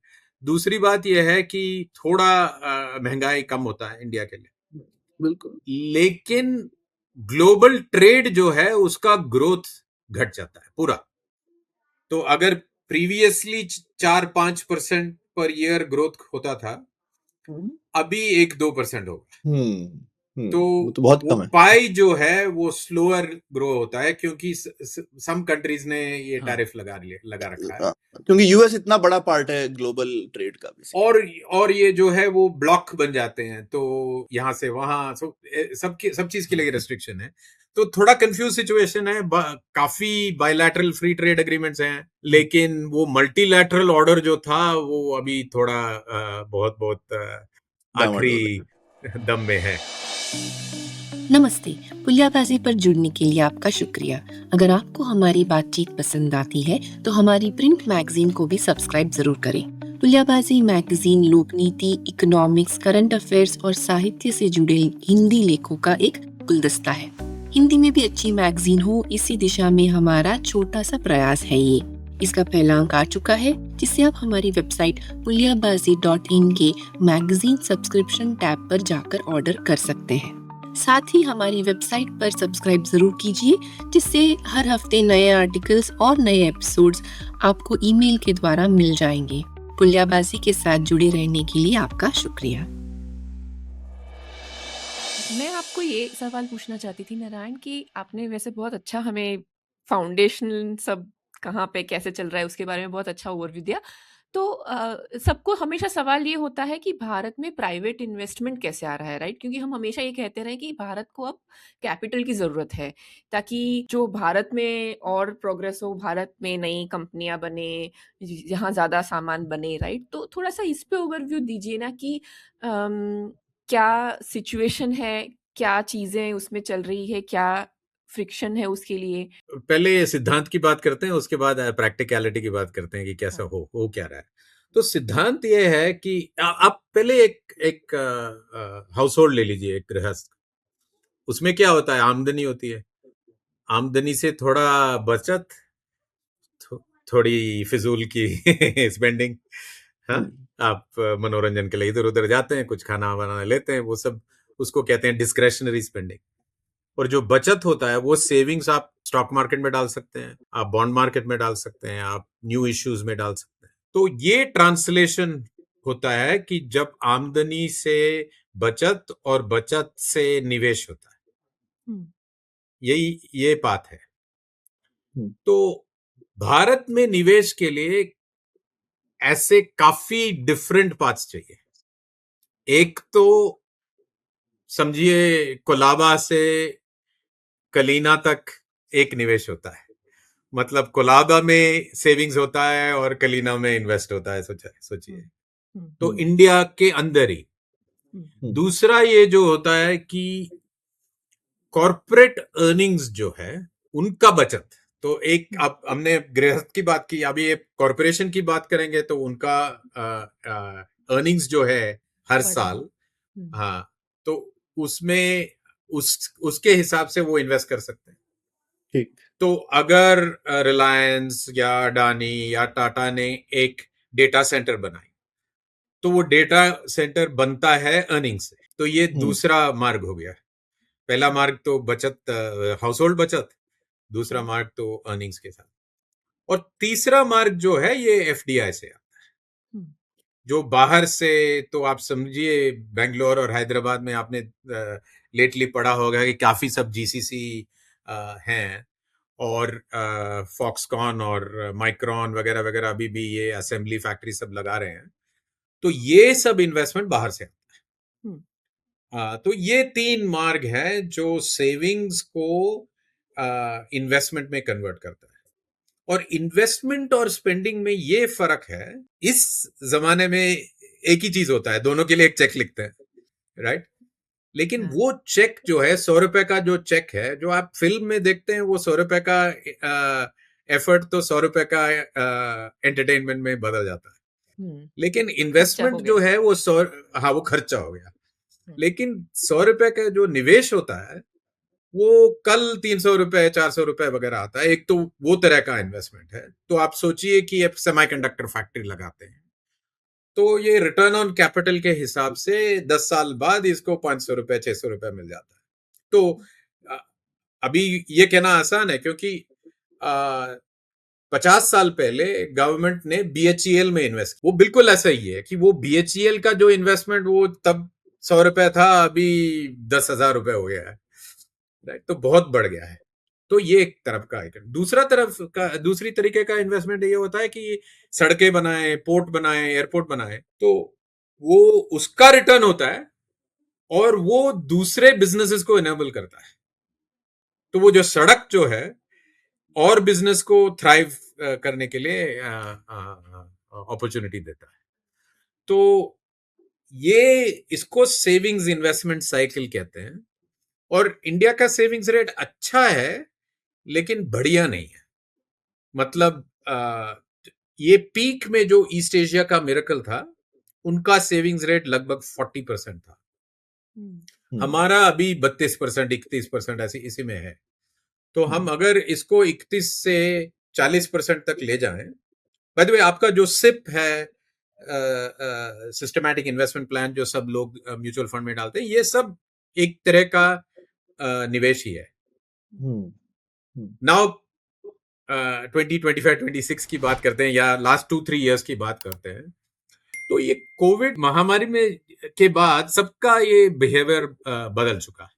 दूसरी बात यह है कि थोड़ा महंगाई कम होता है इंडिया के लिए, बिल्कुल। लेकिन ग्लोबल ट्रेड जो है उसका ग्रोथ घट जाता है पूरा। तो अगर प्रीवियसली 4-5% पर ईयर ग्रोथ होता था, हम्म। अभी 1-2% होगा। तो वो तो बहुत वो कम है। पाई जो है वो स्लोअर ग्रो होता है, क्योंकि सम कंट्रीज ने ये हाँ। टैरिफ लगा रखा है। क्योंकि यूएस इतना बड़ा पार्ट है ग्लोबल ट्रेड का भी। और ये जो है वो ब्लॉक बन जाते हैं, तो यहाँ से वहां सब चीज के लिए रेस्ट्रिक्शन है। तो थोड़ा कंफ्यूज सिचुएशन है। काफी बायलैटरल फ्री ट्रेड एग्रीमेंट्स हैं, लेकिन वो मल्टीलैटरल ऑर्डर जो था वो अभी थोड़ा बहुत बहुत आखिरी दम में है। नमस्ते। पुलियाबाजी पर जुड़ने के लिए आपका शुक्रिया। अगर आपको हमारी बातचीत पसंद आती है तो हमारी प्रिंट मैगजीन को भी सब्सक्राइब जरूर करें। पुलियाबाजी मैगजीन लोकनीति, इकोनॉमिक्स, करंट अफेयर्स और साहित्य से जुड़े हिंदी लेखों का एक गुलदस्ता है। हिंदी में भी अच्छी मैगजीन हो, इसी दिशा में हमारा छोटा सा प्रयास है ये। इसका पहला अंक आ चुका है, जिसे आप हमारी वेबसाइट puliyabazi.in के मैगजीन सब्सक्रिप्शन टैब पर जाकर ऑर्डर कर सकते हैं। साथ ही हमारी वेबसाइट पर सब्सक्राइब जरूर कीजिए, जिससे हर हफ्ते नए आर्टिकल्स और नए एपिसोड्स आपको ईमेल के द्वारा मिल जाएंगे। पुलियाबाजी के साथ जुड़े रहने के लिए आपका शुक्रिया। मैं आपको ये सवाल पूछना चाहती थी नारायण, कि आपने वैसे बहुत अच्छा हमें फाउंडेशन सब कहाँ पे कैसे चल रहा है उसके बारे में बहुत अच्छा ओवरव्यू दिया। तो सबको हमेशा सवाल ये होता है कि भारत में प्राइवेट इन्वेस्टमेंट कैसे आ रहा है, राइट? क्योंकि हम हमेशा ये कहते रहे कि भारत को अब कैपिटल की ज़रूरत है, ताकि जो भारत में और प्रोग्रेस हो, भारत में नई कंपनियां बने, जहाँ ज़्यादा सामान बने, राइट? तो थोड़ा सा इस पे ओवरव्यू दीजिए ना कि क्या सिचुएशन है, क्या चीज़ें उसमें चल रही है, क्या फ्रिक्शन है उसके लिए? पहले सिद्धांत की बात करते हैं, उसके बाद प्रैक्टिकलिटी की बात करते हैं कि कैसा हाँ। हो क्या रहा है। तो सिद्धांत ये है कि आप पहले एक हाउस होल्ड ले लीजिए, एक गृहस्थ। उसमें क्या होता है? आमदनी होती है, आमदनी से थोड़ा बचत, थोड़ी फिजूल की स्पेंडिंग। हाँ, आप मनोरंजन के लिए इधर उधर जाते हैं, कुछ खाना बनाना लेते हैं, वो सब उसको कहते हैं डिस्क्रेशनरी स्पेंडिंग। और जो बचत होता है वो सेविंग्स आप स्टॉक मार्केट में डाल सकते हैं, आप बॉन्ड मार्केट में डाल सकते हैं, आप न्यू इश्यूज में डाल सकते हैं। तो ये ट्रांसलेशन होता है कि जब आमदनी से बचत और बचत से निवेश होता है, ये बात है। तो भारत में निवेश के लिए ऐसे काफी डिफरेंट पाथ्स चाहिए। एक तो समझिए कोलाबा से कलीना तक एक निवेश होता है, मतलब कोलाबा में सेविंग्स होता है और कलीना में इन्वेस्ट होता है, सोचिए। तो इंडिया के अंदर ही। दूसरा ये जो होता है कि कॉर्पोरेट अर्निंग्स जो है उनका बचत। तो एक, अब हमने गृहस्थ की बात की, अभी ये कॉर्पोरेशन की बात करेंगे तो उनका अर्निंग्स जो है हर साल, हाँ, तो उसमें उसके हिसाब से वो इन्वेस्ट कर सकते हैं। ठीक। तो अगर रिलायंस या अडानी या टाटा ने एक डेटा सेंटर बनाई, तो वो डेटा सेंटर बनता है अर्निंग से। तो ये दूसरा मार्ग हो गया। पहला मार्ग तो बचत, हाउस होल्ड बचत, दूसरा मार्ग तो अर्निंग्स के साथ, और तीसरा मार्ग जो है ये एफडीआई से आता है, जो बाहर से। तो आप समझिए बेंगलोर और हैदराबाद में आपने लेटली पढ़ा होगा कि काफी सब जीसीसी हैं, और फॉक्सकॉन और माइक्रॉन वगैरह वगैरह अभी भी ये असेंबली फैक्ट्री सब लगा रहे हैं। तो ये सब इन्वेस्टमेंट बाहर से आता है। तो ये 3 मार्ग है जो सेविंग्स को इन्वेस्टमेंट में कन्वर्ट करता है। और इन्वेस्टमेंट और स्पेंडिंग में ये फर्क है। इस जमाने में एक ही चीज होता है, दोनों के लिए एक चेक लिखते हैं, राइट? लेकिन हाँ। वो चेक जो है 100 रुपए का जो चेक है, जो आप फिल्म में देखते हैं, वो 100 रुपए का एफर्ट तो 100 रुपए का एंटरटेनमेंट में बदल जाता है। लेकिन खर्चा हो इन्वेस्टमेंट जो गया। है वो हाँ, वो खर्चा हो गया। हम्म, लेकिन 100 रुपए का जो निवेश होता है वो कल 300 रुपए 400 रुपए वगैरह आता है। एक तो वो तरह का इन्वेस्टमेंट है। तो आप सोचिए कि आप सेमीकंडक्टर फैक्ट्री लगाते हैं, तो ये रिटर्न ऑन कैपिटल के हिसाब से 10 साल बाद इसको 500 रुपए 600 रुपए मिल जाता है। तो अ, अभी ये कहना आसान है, क्योंकि 50 साल पहले गवर्नमेंट ने बीएचईएल में इन्वेस्ट, वो बिल्कुल ऐसा ही है कि वो बीएचईएल का जो इन्वेस्टमेंट वो तब 100 रुपए था, अभी 10,000 रुपए हो गया है, राइट? तो बहुत बढ़ गया है। तो ये एक तरफ का है। दूसरी तरीके का इन्वेस्टमेंट ये होता है कि सड़कें बनाए, पोर्ट बनाए, एयरपोर्ट बनाए, तो वो उसका रिटर्न होता है और वो दूसरे बिजनेसेस को इनेबल करता है। तो वो जो सड़क जो है और बिजनेस को थ्राइव करने के लिए अपॉर्चुनिटी देता है। तो ये इसको सेविंग्स इन्वेस्टमेंट साइकिल कहते हैं। और इंडिया का सेविंग्स रेट अच्छा है, लेकिन बढ़िया नहीं है। मतलब ये पीक में जो ईस्ट एशिया का मिरेकल था, उनका सेविंग्स रेट लगभग 40% था। हमारा अभी 32% 31% ऐसे इसी में है। तो हम अगर इसको 31 से 40% तक ले जाएं, बाय द वे आपका जो सिप है, सिस्टमैटिक इन्वेस्टमेंट प्लान, जो सब लोग म्यूचुअल फंड में डालते हैं, ये सब एक तरह का निवेश ही है। नाउ 2025-26 की बात करते हैं, या लास्ट 2-3 इयर्स की बात करते हैं। तो ये कोविड महामारी में के बाद सबका ये बिहेवियर बदल चुका है।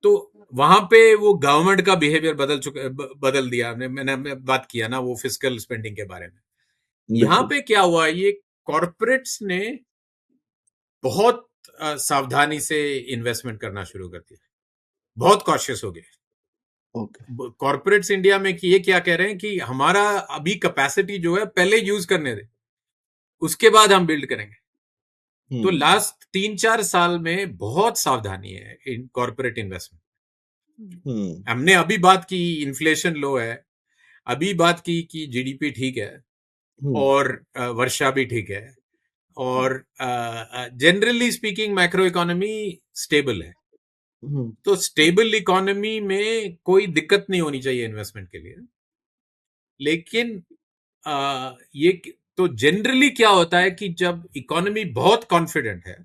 तो वहां पे वो गवर्नमेंट का बिहेवियर बदल दिया। मैंने बात किया ना वो फिस्कल स्पेंडिंग के बारे में। यहाँ पे क्या हुआ, ये कॉर्पोरेट्स ने बहुत सावधानी से इन्वेस्टमेंट करना शुरू कर दिया, बहुत कॉशियस हो गए। कॉर्पोरेट्स इंडिया में कि ये क्या कह रहे हैं कि हमारा अभी कैपेसिटी जो है पहले यूज करने दे, उसके बाद हम बिल्ड करेंगे। तो लास्ट 3-4 साल में बहुत सावधानी है इन कॉर्पोरेट इन्वेस्टमेंट। हमने अभी बात की इन्फ्लेशन लो है, अभी बात की कि जीडीपी ठीक है, और वर्षा भी ठीक है, और generally speaking macro economy stable है। तो स्टेबल इकोनॉमी में कोई दिक्कत नहीं होनी चाहिए इन्वेस्टमेंट के लिए। लेकिन ये तो जनरली क्या होता है कि जब इकोनॉमी बहुत कॉन्फिडेंट है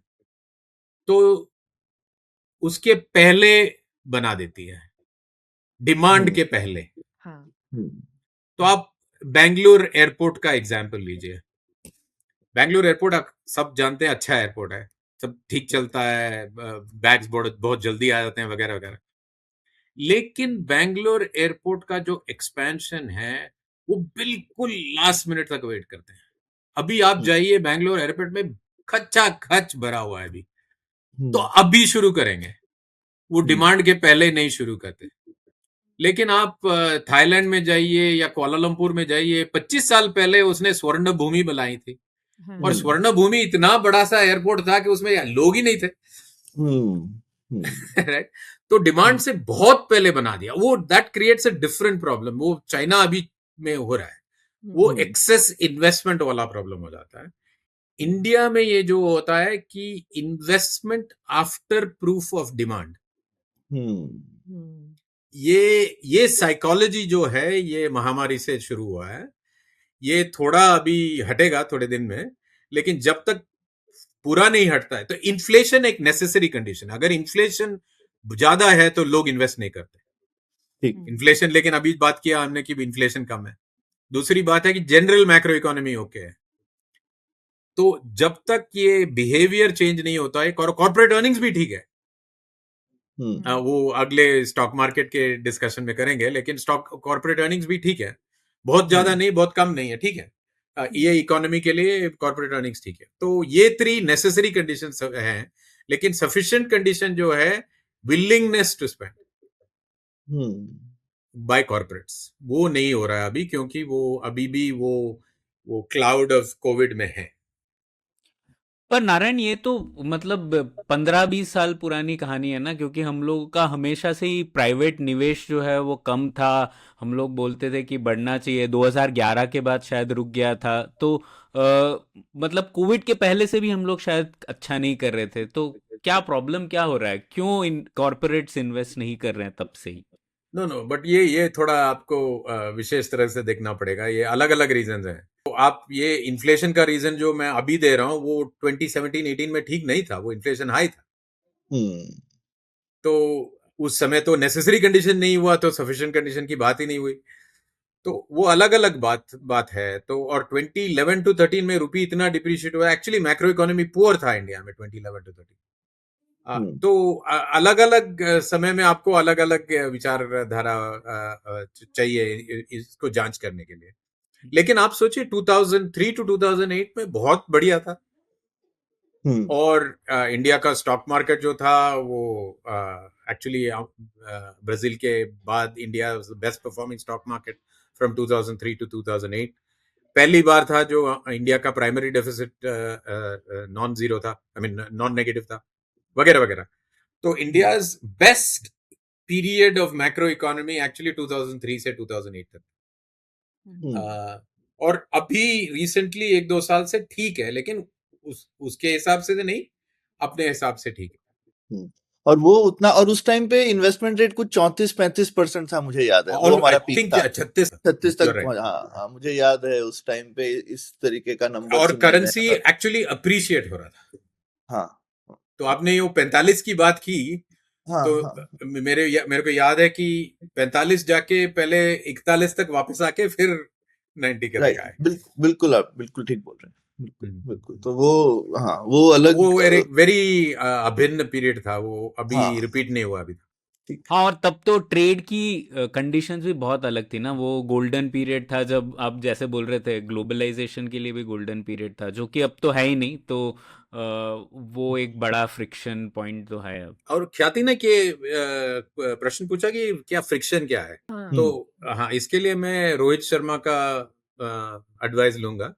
तो उसके पहले बना देती है, डिमांड के पहले। हाँ। तो आप बेंगलुरु एयरपोर्ट का एग्जांपल लीजिए। बेंगलुरु एयरपोर्ट आप सब जानते हैं, अच्छा एयरपोर्ट है, सब ठीक चलता है, बैग्स बहुत जल्दी आ जाते हैं वगैरह वगैरह। लेकिन बेंगलोर एयरपोर्ट का जो एक्सपेंशन है वो बिल्कुल लास्ट मिनट तक वेट करते हैं। अभी आप जाइए बेंगलोर एयरपोर्ट में, खच्चा खच भरा हुआ है अभी, तो अभी शुरू करेंगे, वो डिमांड के पहले नहीं शुरू करते। लेकिन आप थाईलैंड में जाइए या कुआलालंपुर में जाइए, 25 साल पहले उसने स्वर्ण भूमि बनाई थी, और स्वर्ण भूमि इतना बड़ा सा एयरपोर्ट था कि उसमें लोग ही नहीं थे, राइट? तो डिमांड से बहुत पहले बना दिया वो, that creates a different problem. वो चाइना अभी में हो रहा है, वो एक्सेस इन्वेस्टमेंट वाला प्रॉब्लम हो जाता है। इंडिया में ये जो होता है कि investment after proof of demand, ये साइकोलॉजी जो है ये महामारी से शुरू हुआ है। ये थोड़ा अभी हटेगा थोड़े दिन में, लेकिन जब तक पूरा नहीं हटता है तो इन्फ्लेशन एक नेसेसरी कंडीशन। अगर इन्फ्लेशन ज्यादा है तो लोग इन्वेस्ट नहीं करते। इन्फ्लेशन, लेकिन अभी बात किया हमने कि इन्फ्लेशन कम है। दूसरी बात है कि जनरल मैक्रो इकोनॉमी ओके है। तो जब तक ये बिहेवियर चेंज नहीं होता है, कॉर्पोरेट अर्निंग्स भी ठीक है, वो अगले स्टॉक मार्केट के डिस्कशन में करेंगे, लेकिन स्टॉक कॉर्पोरेट अर्निंग्स भी ठीक है, बहुत ज्यादा नहीं, बहुत कम नहीं है, ठीक है। ये इकोनॉमी के लिए कॉर्पोरेट अर्निंग्स ठीक है। तो ये 3 नेसेसरी कंडीशंस हैं, लेकिन सफिशिएंट कंडीशन जो है willingness to spend by corporates, वो नहीं हो रहा है अभी, क्योंकि वो अभी भी वो क्लाउड ऑफ कोविड में है। पर नारायण ये तो मतलब 15-20 साल पुरानी कहानी है ना, क्योंकि हम लोगों का हमेशा से ही प्राइवेट निवेश जो है वो कम था। हम लोग बोलते थे कि बढ़ना चाहिए, 2011 के बाद शायद रुक गया था। तो मतलब कोविड के पहले से भी हम लोग शायद अच्छा नहीं कर रहे थे। तो क्या प्रॉब्लम क्या हो रहा है, क्यों इन कॉरपोरेट्स इन्वेस्ट नहीं कर रहे हैं तब से ही? नो नो, बट ये थोड़ा आपको विशेष तरह से देखना पड़ेगा। ये अलग अलग रीजंस हैं। तो आप ये इन्फ्लेशन का रीजन जो मैं अभी दे रहा हूँ वो 2017-18 में ठीक नहीं था, वो इन्फ्लेशन हाई था। हम्म तो उस समय तो नेसेसरी कंडीशन नहीं हुआ, तो सफिशिएंट कंडीशन की बात ही नहीं हुई। तो वो अलग अलग बात है। तो और 2011 टू 13 में रुपी इतना डिप्रिशिएट हुआ। एक्चुअली मैक्रो इकोनॉमी पुअर था इंडिया में 2011 टू 13। तो अलग अलग समय में आपको अलग अलग विचारधारा चाहिए इसको जांच करने के लिए। लेकिन आप सोचिए 2003 टू 2008 में बहुत बढ़िया था। और इंडिया का स्टॉक मार्केट जो था वो एक्चुअली ब्राजील के बाद India best performing stock market from 2003 to 2008। पहली बार था जो इंडिया का प्राइमरी डेफिसिट नॉन जीरो था, आई मीन नॉन नेगेटिव था, वगैरह वगैरह। तो India's best period of macro economy actually 2003 से 2008 तक। और अभी रिसेंटली 1-2 साल से ठीक है, लेकिन उसके हिसाब से तो नहीं, अपने हिसाब से ठीक है। और वो उतना, और उस टाइम पे इन्वेस्टमेंट रेट कुछ 34-35% था, मुझे याद है। वो हमारा पीक था, 36 तक। हाँ, मुझे याद है उस टाइम पे इस तरीके का नंबर। और करेंसी एक्चुअली अप्रिशिएट हो रहा था। हाँ, तो आपने ये 45 की बात की। हाँ, तो हाँ, मेरे को याद है कि 45 जाके पहले 41 तक वापस आके फिर 90 के तक आए। बिल्कुल, आप बिल्कुल ठीक बोल रहे हैं। बिल्कुल। तो वो, हाँ, वो अलग, वो एक वेरी अभिन्न पीरियड था, वो अभी हाँ, रिपीट नहीं हुआ अभी। हाँ, और तब तो ट्रेड की कंडीशंस भी बहुत अलग थी ना। वो गोल्डन पीरियड था, जब आप जैसे बोल रहे थे ग्लोबलाइजेशन के लिए भी गोल्डन पीरियड था, जो कि अब तो है ही नहीं। तो वो एक बड़ा फ्रिक्शन पॉइंट तो है अब। और ख्याति ने के प्रश्न पूछा कि क्या फ्रिक्शन क्या है। तो हाँ, इसके लिए मैं रोहित शर्मा का एडवाइस लूंगा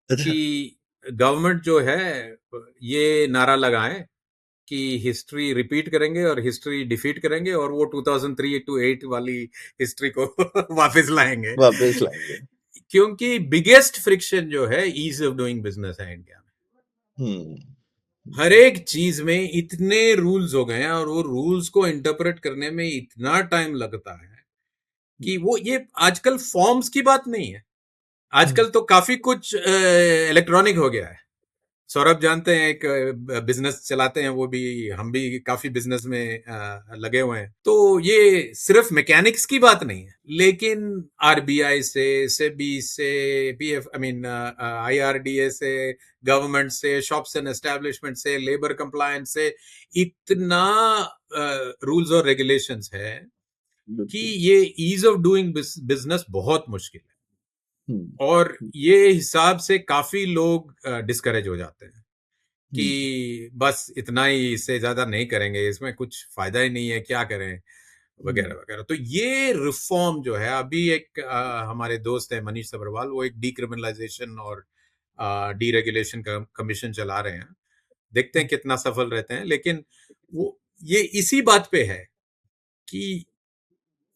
कि गवर्नमेंट जो है ये नारा लगाए कि हिस्ट्री रिपीट करेंगे और हिस्ट्री डिफीट करेंगे, और वो 2003 टू 8 वाली हिस्ट्री को वापस लाएंगे। क्योंकि बिगेस्ट फ्रिक्शन जो है ईज ऑफ डूइंग बिजनेस है इंडिया में। हर एक चीज में इतने रूल्स हो गए हैं, और वो रूल्स को इंटरप्रेट करने में इतना टाइम लगता है कि वो ये आजकल फॉर्म्स की बात नहीं है। आजकल तो काफी कुछ इलेक्ट्रॉनिक हो गया है। सौरभ जानते हैं, एक बिजनेस चलाते हैं वो भी, हम भी काफी बिजनेस में लगे हुए हैं। तो ये सिर्फ मैकेनिक्स की बात नहीं है, लेकिन आरबीआई से, सेबी से, पीएफ आई मीन आईआरडीए से, गवर्नमेंट से, शॉप्स एंड एस्टैब्लिशमेंट से, लेबर कंप्लायंस से, इतना रूल्स और रेगुलेशंस है कि ये ईज ऑफ डूइंग बिजनेस बहुत मुश्किल है। और ये हिसाब से काफी लोग डिस्करेज हो जाते हैं कि बस इतना ही, इससे ज्यादा नहीं करेंगे, इसमें कुछ फायदा ही नहीं है, क्या करें, वगैरह वगैरह। तो ये रिफॉर्म जो है, अभी एक हमारे दोस्त है मनीष सबरवाल, वो एक डीक्रिमिनलाइजेशन और डीरेगुलेशन का कमीशन चला रहे हैं। देखते हैं कितना सफल रहते हैं। लेकिन वो ये इसी बात पे है कि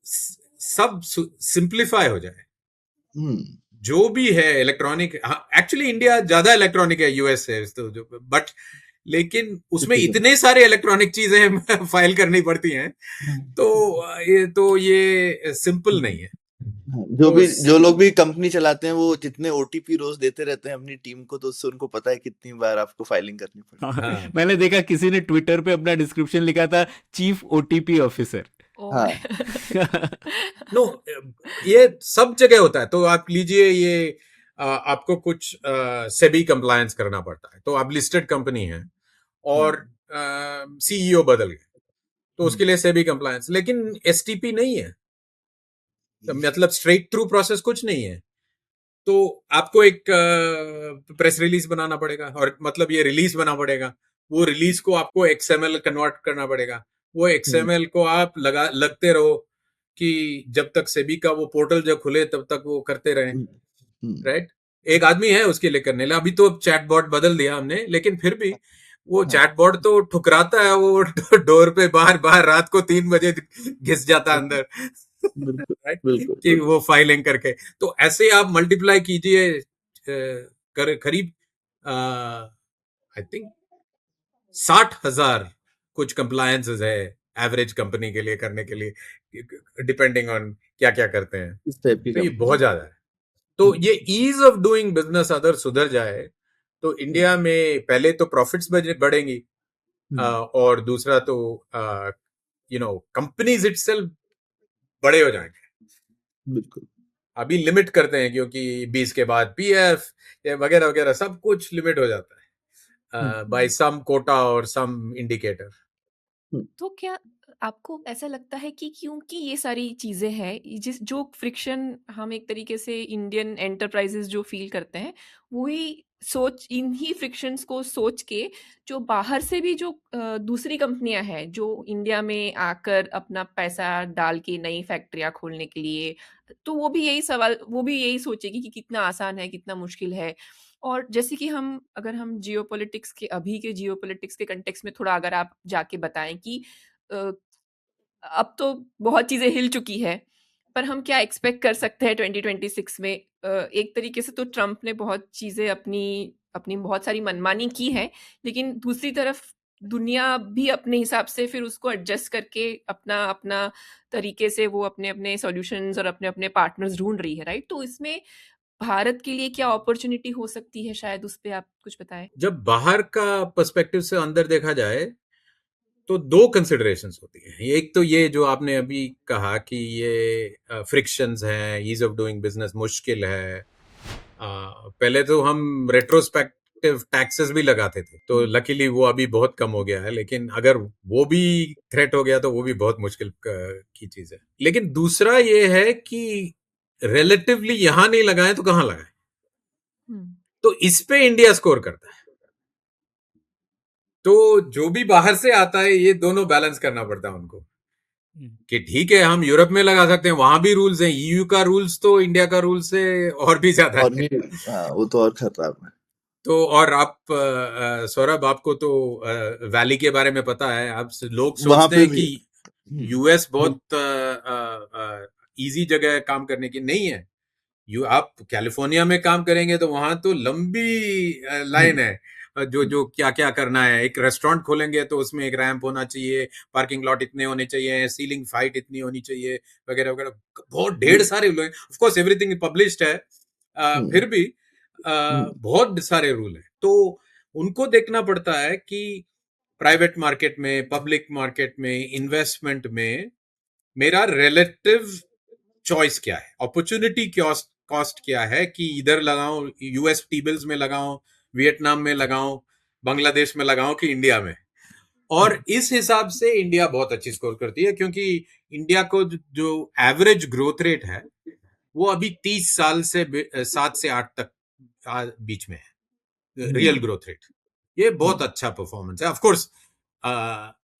सब सिंप्लीफाई हो जाए। जो भी है इलेक्ट्रॉनिक, एक्चुअली इंडिया ज्यादा इलेक्ट्रॉनिक है यूएस से, बट लेकिन उसमें इतने सारे इलेक्ट्रॉनिक चीजें फाइल करनी पड़ती हैं, तो ये सिंपल नहीं है। जो लोग भी कंपनी चलाते हैं, वो जितने ओटीपी रोज देते रहते हैं अपनी टीम को, तो उससे उनको पता है कितनी बार आपको फाइलिंग करनी पड़ती है। हाँ, मैंने देखा किसी ने ट्विटर पे अपना डिस्क्रिप्शन लिखा था, चीफ ओटीपी ऑफिसर। हाँ। नो, ये सब जगह होता है। तो आप लीजिए, ये आपको कुछ सेबी कंप्लायंस करना पड़ता है, तो आप लिस्टेड कंपनी है और सीईओ बदल गए, तो उसके लिए सेबी कंप्लायंस। लेकिन एसटीपी नहीं है, मतलब स्ट्रेट थ्रू प्रोसेस कुछ नहीं है। तो आपको एक प्रेस रिलीज बनाना पड़ेगा, और मतलब ये रिलीज बना पड़ेगा। वो रिलीज को आपको एक्सएमएल कन्वर्ट करना पड़ेगा। वो एक्सएमएल को आप लगते रहो कि जब तक सेबी का वो पोर्टल जब खुले तब तक वो करते रहे, राइट। एक आदमी है उसके लिए करने लिए। अभी तो चैटबॉट बदल दिया हमने, लेकिन फिर भी वो हाँ चैटबॉट तो ठुकराता है, वो डोर पे बाहर बाहर रात को 3 बजे घिस जाता है अंदर। बिल्कुल राइट, बिल्कुल कि बिल्कुल वो फाइलिंग करके। तो ऐसे आप मल्टीप्लाई कीजिए करीब आई थिंक 60,000 कुछ कंप्लायंसेस है एवरेज कंपनी के लिए करने के लिए, डिपेंडिंग ऑन क्या क्या करते हैं। इस टाइप की तो ये कंपनी बहुत है। ज्यादा है। तो ये ईज ऑफ डूइंग बिजनेस अगर सुधर जाए तो इंडिया में पहले तो प्रॉफिट्स बढ़ेंगी, और दूसरा तो कंपनीज इटसेल्फ बड़े हो जाएंगे। बिल्कुल अभी लिमिट करते हैं क्योंकि 20 के बाद पीएफ वगैरह वगैरह सब कुछ लिमिट हो जाता है बाय सम कोटा और सम इंडिकेटर। तो क्या आपको ऐसा लगता है कि क्योंकि ये सारी चीज़ें हैं, जिस जो फ्रिक्शन हम एक तरीके से इंडियन एंटरप्राइजेस जो फील करते हैं, वही सोच इन्हीं फ्रिक्शंस को सोच के जो बाहर से भी जो दूसरी कंपनियां हैं जो इंडिया में आकर अपना पैसा डाल के नई फैक्ट्रियां खोलने के लिए, तो वो भी यही सोचेगी कि कितना आसान है, कितना मुश्किल है। और जैसे कि अगर हम अभी के जियोपॉलिटिक्स के कंटेक्स्ट में थोड़ा अगर आप जाके बताएं कि अ, अब तो बहुत चीज़ें हिल चुकी है, पर हम क्या एक्सपेक्ट कर सकते हैं 2026 में? एक तरीके से तो ट्रम्प ने बहुत चीज़ें अपनी अपनी बहुत सारी मनमानी की है, लेकिन दूसरी तरफ दुनिया भी अपने हिसाब से फिर उसको एडजस्ट करके अपना अपना तरीके से वो अपने अपने सॉल्यूशंस और अपने अपने पार्टनर्स ढूंढ रही है, राइट? तो इसमें भारत के लिए क्या अपॉर्चुनिटी हो सकती है, शायद उस पे आप कुछ बताएं। जब बाहर का पर्सपेक्टिव से अंदर देखा जाए तो दो कंसिडरेशंस होती हैं। एक तो ये जो आपने अभी कहा कि ये फ्रिक्शंस हैं, ईज ऑफ डूइंग बिजनेस मुश्किल है। पहले तो हम रेट्रोस्पेक्टिव टैक्सेस भी लगाते थे, तो लकीली वो अभी बहुत कम हो गया है, लेकिन अगर वो भी थ्रेट हो गया तो वो भी बहुत मुश्किल की चीज है। लेकिन दूसरा ये है कि रिलेटिवली यहां नहीं लगाए तो कहां लगाए, हम्म तो इस पे इंडिया स्कोर करता है। तो जो भी बाहर से आता है ये दोनों बैलेंस करना पड़ता है उनको, कि ठीक है हम यूरोप में लगा सकते हैं, वहां भी रूल्स हैं, ईयू का रूल्स तो इंडिया का रूल से और भी ज्यादा और है। भी वो तो और खराब है। तो और आप सौरभ, आपको तो वैली के बारे में पता है। आप लोग वहां सोचते पे हैं भी कि हम्म, यूएस बिल- बहुत इजी जगह है काम करने की, नहीं है। आप कैलिफोर्निया में काम करेंगे तो वहां तो लंबी लाइन हम्म, है। जो जो क्या क्या करना है, एक रेस्टोरेंट खोलेंगे तो उसमें एक रैंप होना चाहिए, पार्किंग लॉट इतने होने चाहिए, सीलिंग फाइट इतनी होनी चाहिए, वगैरह वगैरह। बहुत ढेर बिल- सारे रूल हैं। ऑफ कोर्स एवरीथिंग पब्लिश्ड है, हम्म, फिर भी हम्म, बहुत सारे रूल हैं। तो उनको देखना पड़ता है कि प्राइवेट मार्केट में, पब्लिक मार्केट में, इन्वेस्टमेंट में मेरा रिलेटिव चॉइस क्या है, अपॉर्चुनिटी कॉस्ट कॉस्ट क्या है, कि इधर लगाऊं, यूएस टी बिल्स में लगाऊं, वियतनाम में लगाऊं, बांग्लादेश में लगाऊं, कि इंडिया में। और इस हिसाब से इंडिया बहुत अच्छी स्कोर करती है, क्योंकि इंडिया को जो एवरेज ग्रोथ रेट है वो अभी 30 साल से 7 से 8 तक बीच में है, रियल हम्म, ग्रोथ रेट। ये बहुत हम्म, अच्छा परफॉर्मेंस है। Of course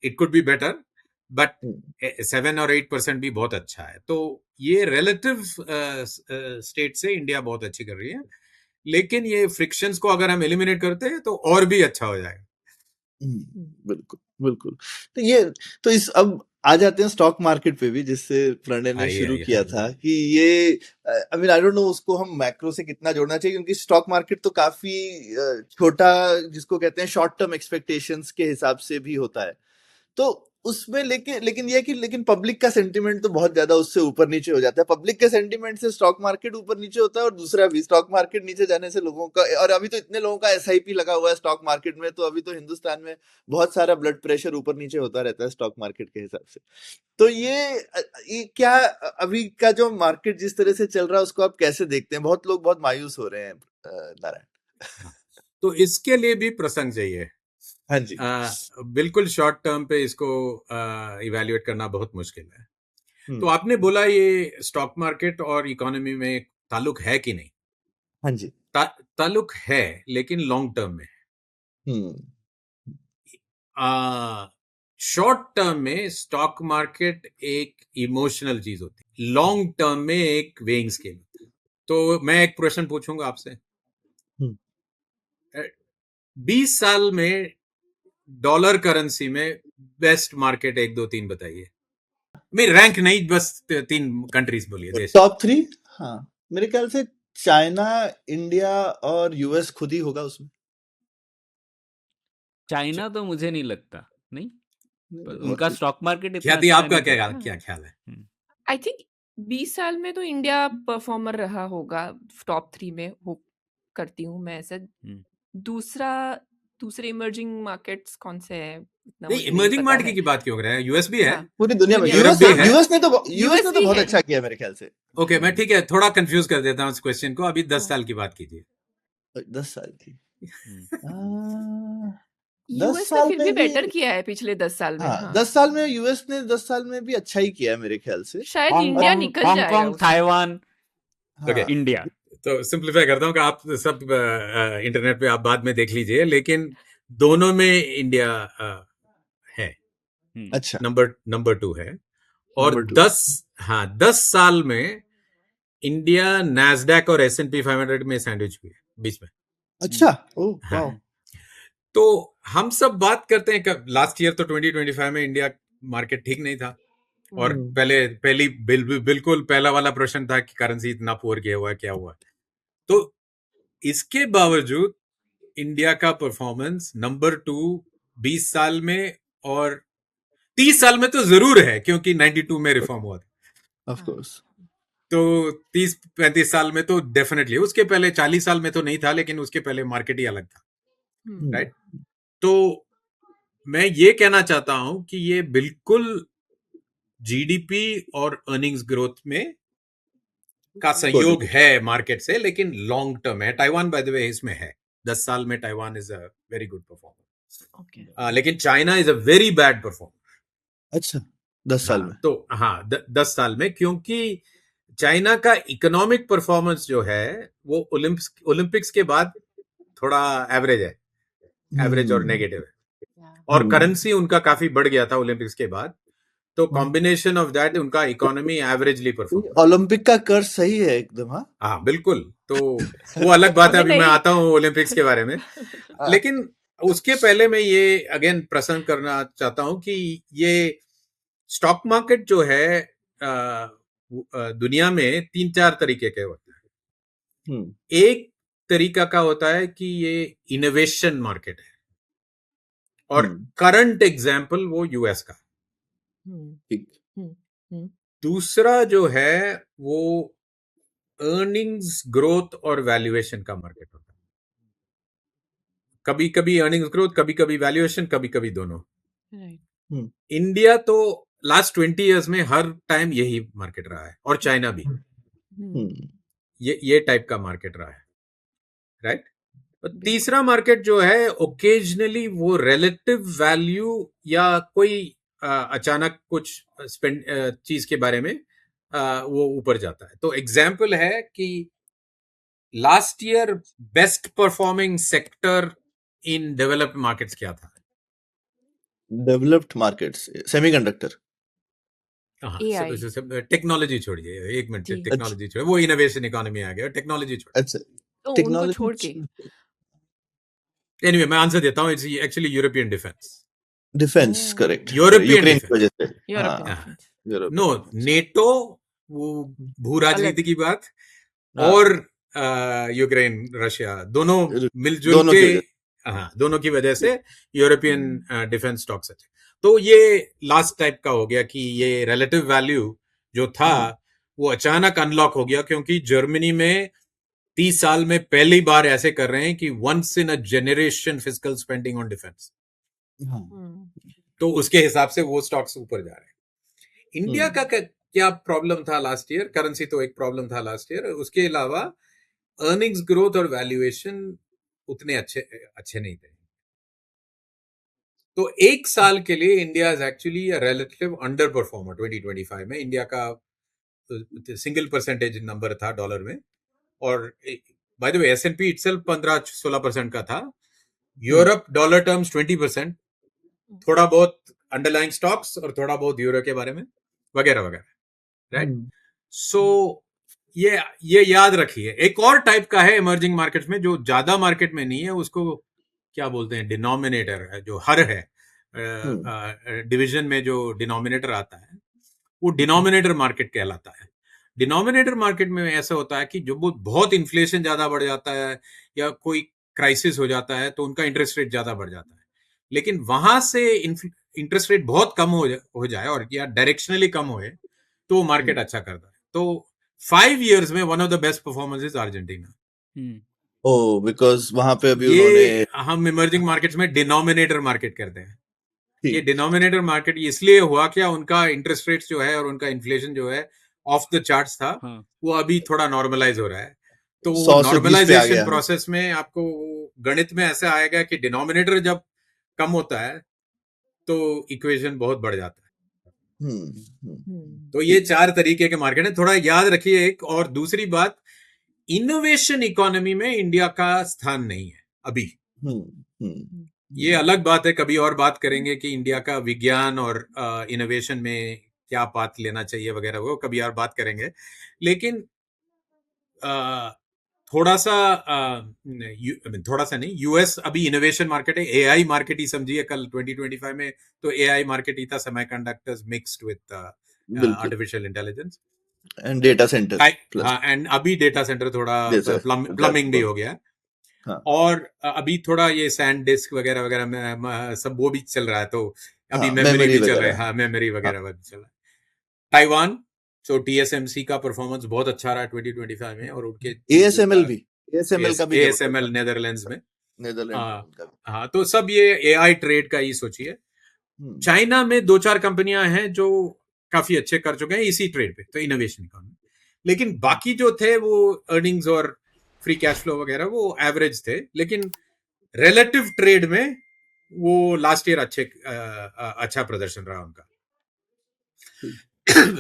it could be better, but hmm, 7 और 8% भी बहुत अच्छा है। तो ये रिलेटिव स्टेट से इंडिया बहुत अच्छी कर रही है, लेकिन ये फ्रिक्शंस को अगर हम एलिमिनेट करते हैं तो और भी अच्छा हो जाएगा। बिल्कुल बिल्कुल। तो ये तो इस अब आ जाते हैं स्टॉक मार्केट पे भी, जिससे प्रणय ने आइए शुरू आइए किया था कि ये I mean I don't know उसको हम मैक्रो से कितना जोड़ना चाहिए, क्योंकि स्टॉक मार्केट तो काफी छोटा, जिसको कहते हैं शॉर्ट टर्म एक्सपेक्टेशंस के हिसाब से भी होता है। तो उसमें लेकिन लेकिन ये है कि लेकिन पब्लिक का सेंटिमेंट तो बहुत ज्यादा उससे ऊपर नीचे हो जाता है। पब्लिक के सेंटिमेंट से स्टॉक मार्केट ऊपर नीचे होता है, और दूसरा भी स्टॉक मार्केट नीचे जाने से लोगों का, और अभी तो इतने लोगों का एसआईपी लगा हुआ है स्टॉक मार्केट में, तो अभी तो हिंदुस्तान में बहुत सारा ब्लड प्रेशर ऊपर नीचे होता रहता है स्टॉक मार्केट के हिसाब से। तो ये क्या अभी का जो मार्केट जिस तरह से चल रहा है उसको आप कैसे देखते हैं? बहुत लोग बहुत मायूस हो रहे हैं नारायण। तो इसके लिए भी प्रसंग चाहिए। हाँ जी। बिल्कुल शॉर्ट टर्म पे इसको इवैल्यूएट करना बहुत मुश्किल है। तो हम्म। आपने बोला ये स्टॉक मार्केट और इकोनॉमी में ताल्लुक है कि नहीं। हाँ जी। ताल्लुक है, लेकिन लॉन्ग टर्म में। हम्म। शॉर्ट टर्म में स्टॉक मार्केट एक इमोशनल चीज होती है, लॉन्ग टर्म में एक वेइंग स्केल होती है। तो मैं एक प्रश्न पूछूंगा आपसे, हम्म। 20 साल में डॉलर करेंसी में बेस्ट मार्केट 1 2 3 बताइए। मैं रैंक नहीं, बस 3 कंट्रीज बोलिए, देश। टॉप 3, हाँ मेरे ख्याल से चाइना, इंडिया और यूएस खुद ही होगा उसमें। चाइना तो मुझे नहीं लगता, नहीं, पर नहीं, उनका मतलब स्टॉक मार्केट इतना ख्याति, अच्छा आपका नहीं क्या था। क्या ख्याल है? आई थिंक 20 साल में तो इंडिया परफॉर्मर रहा होगा, टॉप 3 में हो करती हूँ मैं ऐसा। दूसरे इमर्जिंग मार्केट्स कौन से हैं इतना नहीं, मुझे नहीं इमर्जिंग पता मार्केट है। की बात क्यों कर रहे हैं? यूएस भी है। हाँ, पूरी दुनिया में दुनिया यूरोप यूएस भी है। यूएस ने तो यूएस भी बहुत है। अच्छा किया मेरे ख्याल से। ओके, मैं ठीक है, थोड़ा कंफ्यूज कर देता हूँ इस क्वेश्चन को। अभी 10 साल की बात कीजिए। 10 साल की, हम्म। 10 यूएस ने साल फिर भी में भी, बेटर किया है पिछले 10 साल में। हाँ हाँ, 10 साल में यूएस ने 10 साल में भी अच्छा ही किया है मेरे ख्याल से। शायद इंडिया हांगकांग निकल जाएगा हांगकांग उसमें। ताइवान, ओके, हाँ इंडिया। तो सिंप्लीफाई करता हूँ कि आप सब इंटरनेट पे आप बाद में देख लीजिए, लेकिन दोनों में इंडिया है, अच्छा, नंबर 2 है। और नंबर 2। 10 साल में इंडिया नैस्डैक और S&P 500 में सैंडविच हुई है बीच में। अच्छा, ओ हाँ। वाओ। तो हम सब बात करते हैं कि लास्ट ईयर तो 2025 में इंडिया मार्केट ठीक नहीं था, और बिल्कुल पहला वाला प्रश्न था कि करेंसी इतना पुअर किया हुआ है, क्या हुआ। तो इसके बावजूद इंडिया का परफॉर्मेंस नंबर 2 20 साल में, और 30 साल में तो जरूर है क्योंकि 92 में रिफॉर्म हुआ था। Of course. तो 30-35 साल में तो डेफिनेटली, उसके पहले 40 साल में तो नहीं था, लेकिन उसके पहले मार्केट ही अलग था, राइट। तो मैं ये कहना चाहता हूं कि ये बिल्कुल जीडीपी और अर्निंग्स ग्रोथ में का सहयोग है मार्केट से, लेकिन लॉन्ग टर्म है। ताइवान बाय द वे इसमें है, 10 साल में Taiwan is a very good performer, लेकिन China is a very bad performer. अच्छा, 10 साल में। तो हाँ, 10 साल में, क्योंकि चाइना का इकोनॉमिक परफॉर्मेंस जो है वो ओलंपिक्स के बाद थोड़ा एवरेज है, एवरेज और नेगेटिव है, और करेंसी उनका काफी बढ़ गया था ओलंपिक्स के बाद। तो कॉम्बिनेशन ऑफ दैट उनका इकोनॉमी एवरेजली परफॉर्म। ओलंपिक का कर्ज सही है एकदम। हाँ हाँ बिल्कुल, तो वो अलग बात है, अभी मैं आता हूँ ओलंपिक्स के बारे में। लेकिन उसके पहले मैं ये अगेन प्रसन्न करना चाहता हूं कि ये स्टॉक मार्केट जो है दुनिया में 3-4 तरीके के होते हैं। एक तरीका का होता है कि ये इनोवेशन मार्केट है, और करंट एग्जाम्पल वो यूएस का। दूसरा जो है वो अर्निंग्स ग्रोथ और वैल्यूएशन का मार्केट होता है। कभी कभी अर्निंग्स ग्रोथ, कभी कभी वैल्यूएशन, कभी कभी दोनों। इंडिया तो लास्ट 20 इयर्स में हर टाइम यही मार्केट रहा है, और चाइना भी ये टाइप का मार्केट रहा है, राइट। तीसरा मार्केट जो है ओकेजनली वो रिलेटिव वैल्यू या कोई अचानक कुछ चीज के बारे में वो ऊपर जाता है। तो एग्जाम्पल है कि last year best performing sector in developed markets क्या था? Developed markets, semiconductor. टेक्नोलॉजी छोड़िए, एक मिनट, टेक्नोलॉजी छोड़िए, वो इनोवेशन इकोनॉमी आ गया, टेक्नोलॉजी छोड़िए। अच्छा, तो उनको छोड़ के एनीवे मैं आंसर देता हूँ, it's actually European defence, correct. European Ukraine की वजह से। नो, नेटो, वो भू राजनीति की बात, और यूक्रेन रशिया दोनों मिलजुल के, दोनों की वजह से यूरोपियन डिफेंस स्टॉक्स अच्छे। तो ये लास्ट टाइप का हो गया कि ये रिलेटिव वैल्यू जो था वो अचानक अनलॉक हो गया, क्योंकि जर्मनी में 30 साल में पहली बार ऐसे कर रहे हैं कि once in a generation fiscal spending on defence. तो उसके हिसाब से वो स्टॉक्स ऊपर जा रहे हैं। इंडिया का क्या प्रॉब्लम था लास्ट ईयर? करेंसी तो एक प्रॉब्लम था लास्ट ईयर, उसके अलावा अर्निंग्स ग्रोथ और वैल्यूएशन उतने अच्छे नहीं थे। तो एक साल के लिए India is actually a relative under performer. 2025 में इंडिया का सिंगल परसेंटेज नंबर था डॉलर में, और bye the way S&P itself 15-16% का था। यूरोप डॉलर टर्म्स 20%, थोड़ा बहुत अंडरलाइंग स्टॉक्स और थोड़ा बहुत यूरो के बारे में, वगैरह वगैरह, राइट। सो ये याद रखिए। एक और टाइप का है इमर्जिंग मार्केट्स में जो ज्यादा मार्केट में नहीं है, उसको क्या बोलते हैं, डिनोमिनेटर, जो हर है डिवीजन में जो डिनोमिनेटर आता है वो डिनोमिनेटर मार्केट कहलाता है। डिनोमिनेटर मार्केट में ऐसा होता है कि जो बहुत इन्फ्लेशन ज्यादा बढ़ जाता है या कोई क्राइसिस हो जाता है तो उनका इंटरेस्ट रेट ज्यादा बढ़ जाता है, लेकिन वहां से इंटरेस्ट रेट बहुत कम हो जाए और या डायरेक्शनली कम होए तो मार्केट अच्छा करता है। तो 5 years में one of the best performance is Argentina. Oh, because वहां पे अभी ये उन्होंने हम इमर्जिंग मार्केट्स में डिनोमिनेटर मार्केट करते हैं। ये ठीक डिनोमिनेटर मार्केट इसलिए हुआ क्या, उनका इंटरेस्ट रेट्स जो है और उनका इन्फ्लेशन जो है ऑफ द चार्ट्स था, वो अभी थोड़ा नॉर्मलाइज हो रहा है। तो वो 100 से 20 पे आ नॉर्मलाइजेशन गया। प्रोसेस में आपको गणित में ऐसा आएगा कि डिनोमिनेटर जब कम होता है तो इक्वेशन बहुत बढ़ जाता है। तो ये 4 तरीके के मार्केट है, थोड़ा याद रखिए। एक और दूसरी बात, इनोवेशन इकोनॉमी में इंडिया का स्थान नहीं है अभी। ये अलग बात है, कभी और बात करेंगे कि इंडिया का विज्ञान और इनोवेशन में क्या पाथ लेना चाहिए वगैरह, वो कभी और बात करेंगे। लेकिन थोड़ा सा थोड़ा सा नहीं, यूएस अभी इनोवेशन मार्केट है, एआई मार्केट ही समझिए। कल 2025 में तो एआई मार्केट ही था, semiconductors mixed with artificial intelligence and data centre plus हाँ, एंड अभी डेटा सेंटर थोड़ा प्लमिंग भी हो गया। हाँ। और अभी थोड़ा ये सैंड डिस्क वगैरह वगैरह में सब वो भी चल रहा है, तो अभी हाँ, मेमोरी भी चल वगैरह। रहा है। हाँ, मेमोरी वगैरह भी चल रहा है। ताइवान, तो टीएसएमसी का परफॉर्मेंस बहुत अच्छा रहा है 2025 में, और उनके एएसएमएल भी, एएसएमएल का भी एएसएमएल नेदरलैंड्स में, नेदरलैंड। हाँ, तो सब ये एआई ट्रेड का ही सोचिए। चाइना में 2-4 कंपनियां हैं जो काफी अच्छे कर चुके हैं इसी ट्रेड पे, तो इनोवेशन इकोनॉमी। लेकिन बाकी जो थे वो अर्निंग्स और फ्री कैश फ्लो वगैरह वो एवरेज थे, लेकिन रिलेटिव ट्रेड में वो लास्ट ईयर अच्छा प्रदर्शन रहा उनका।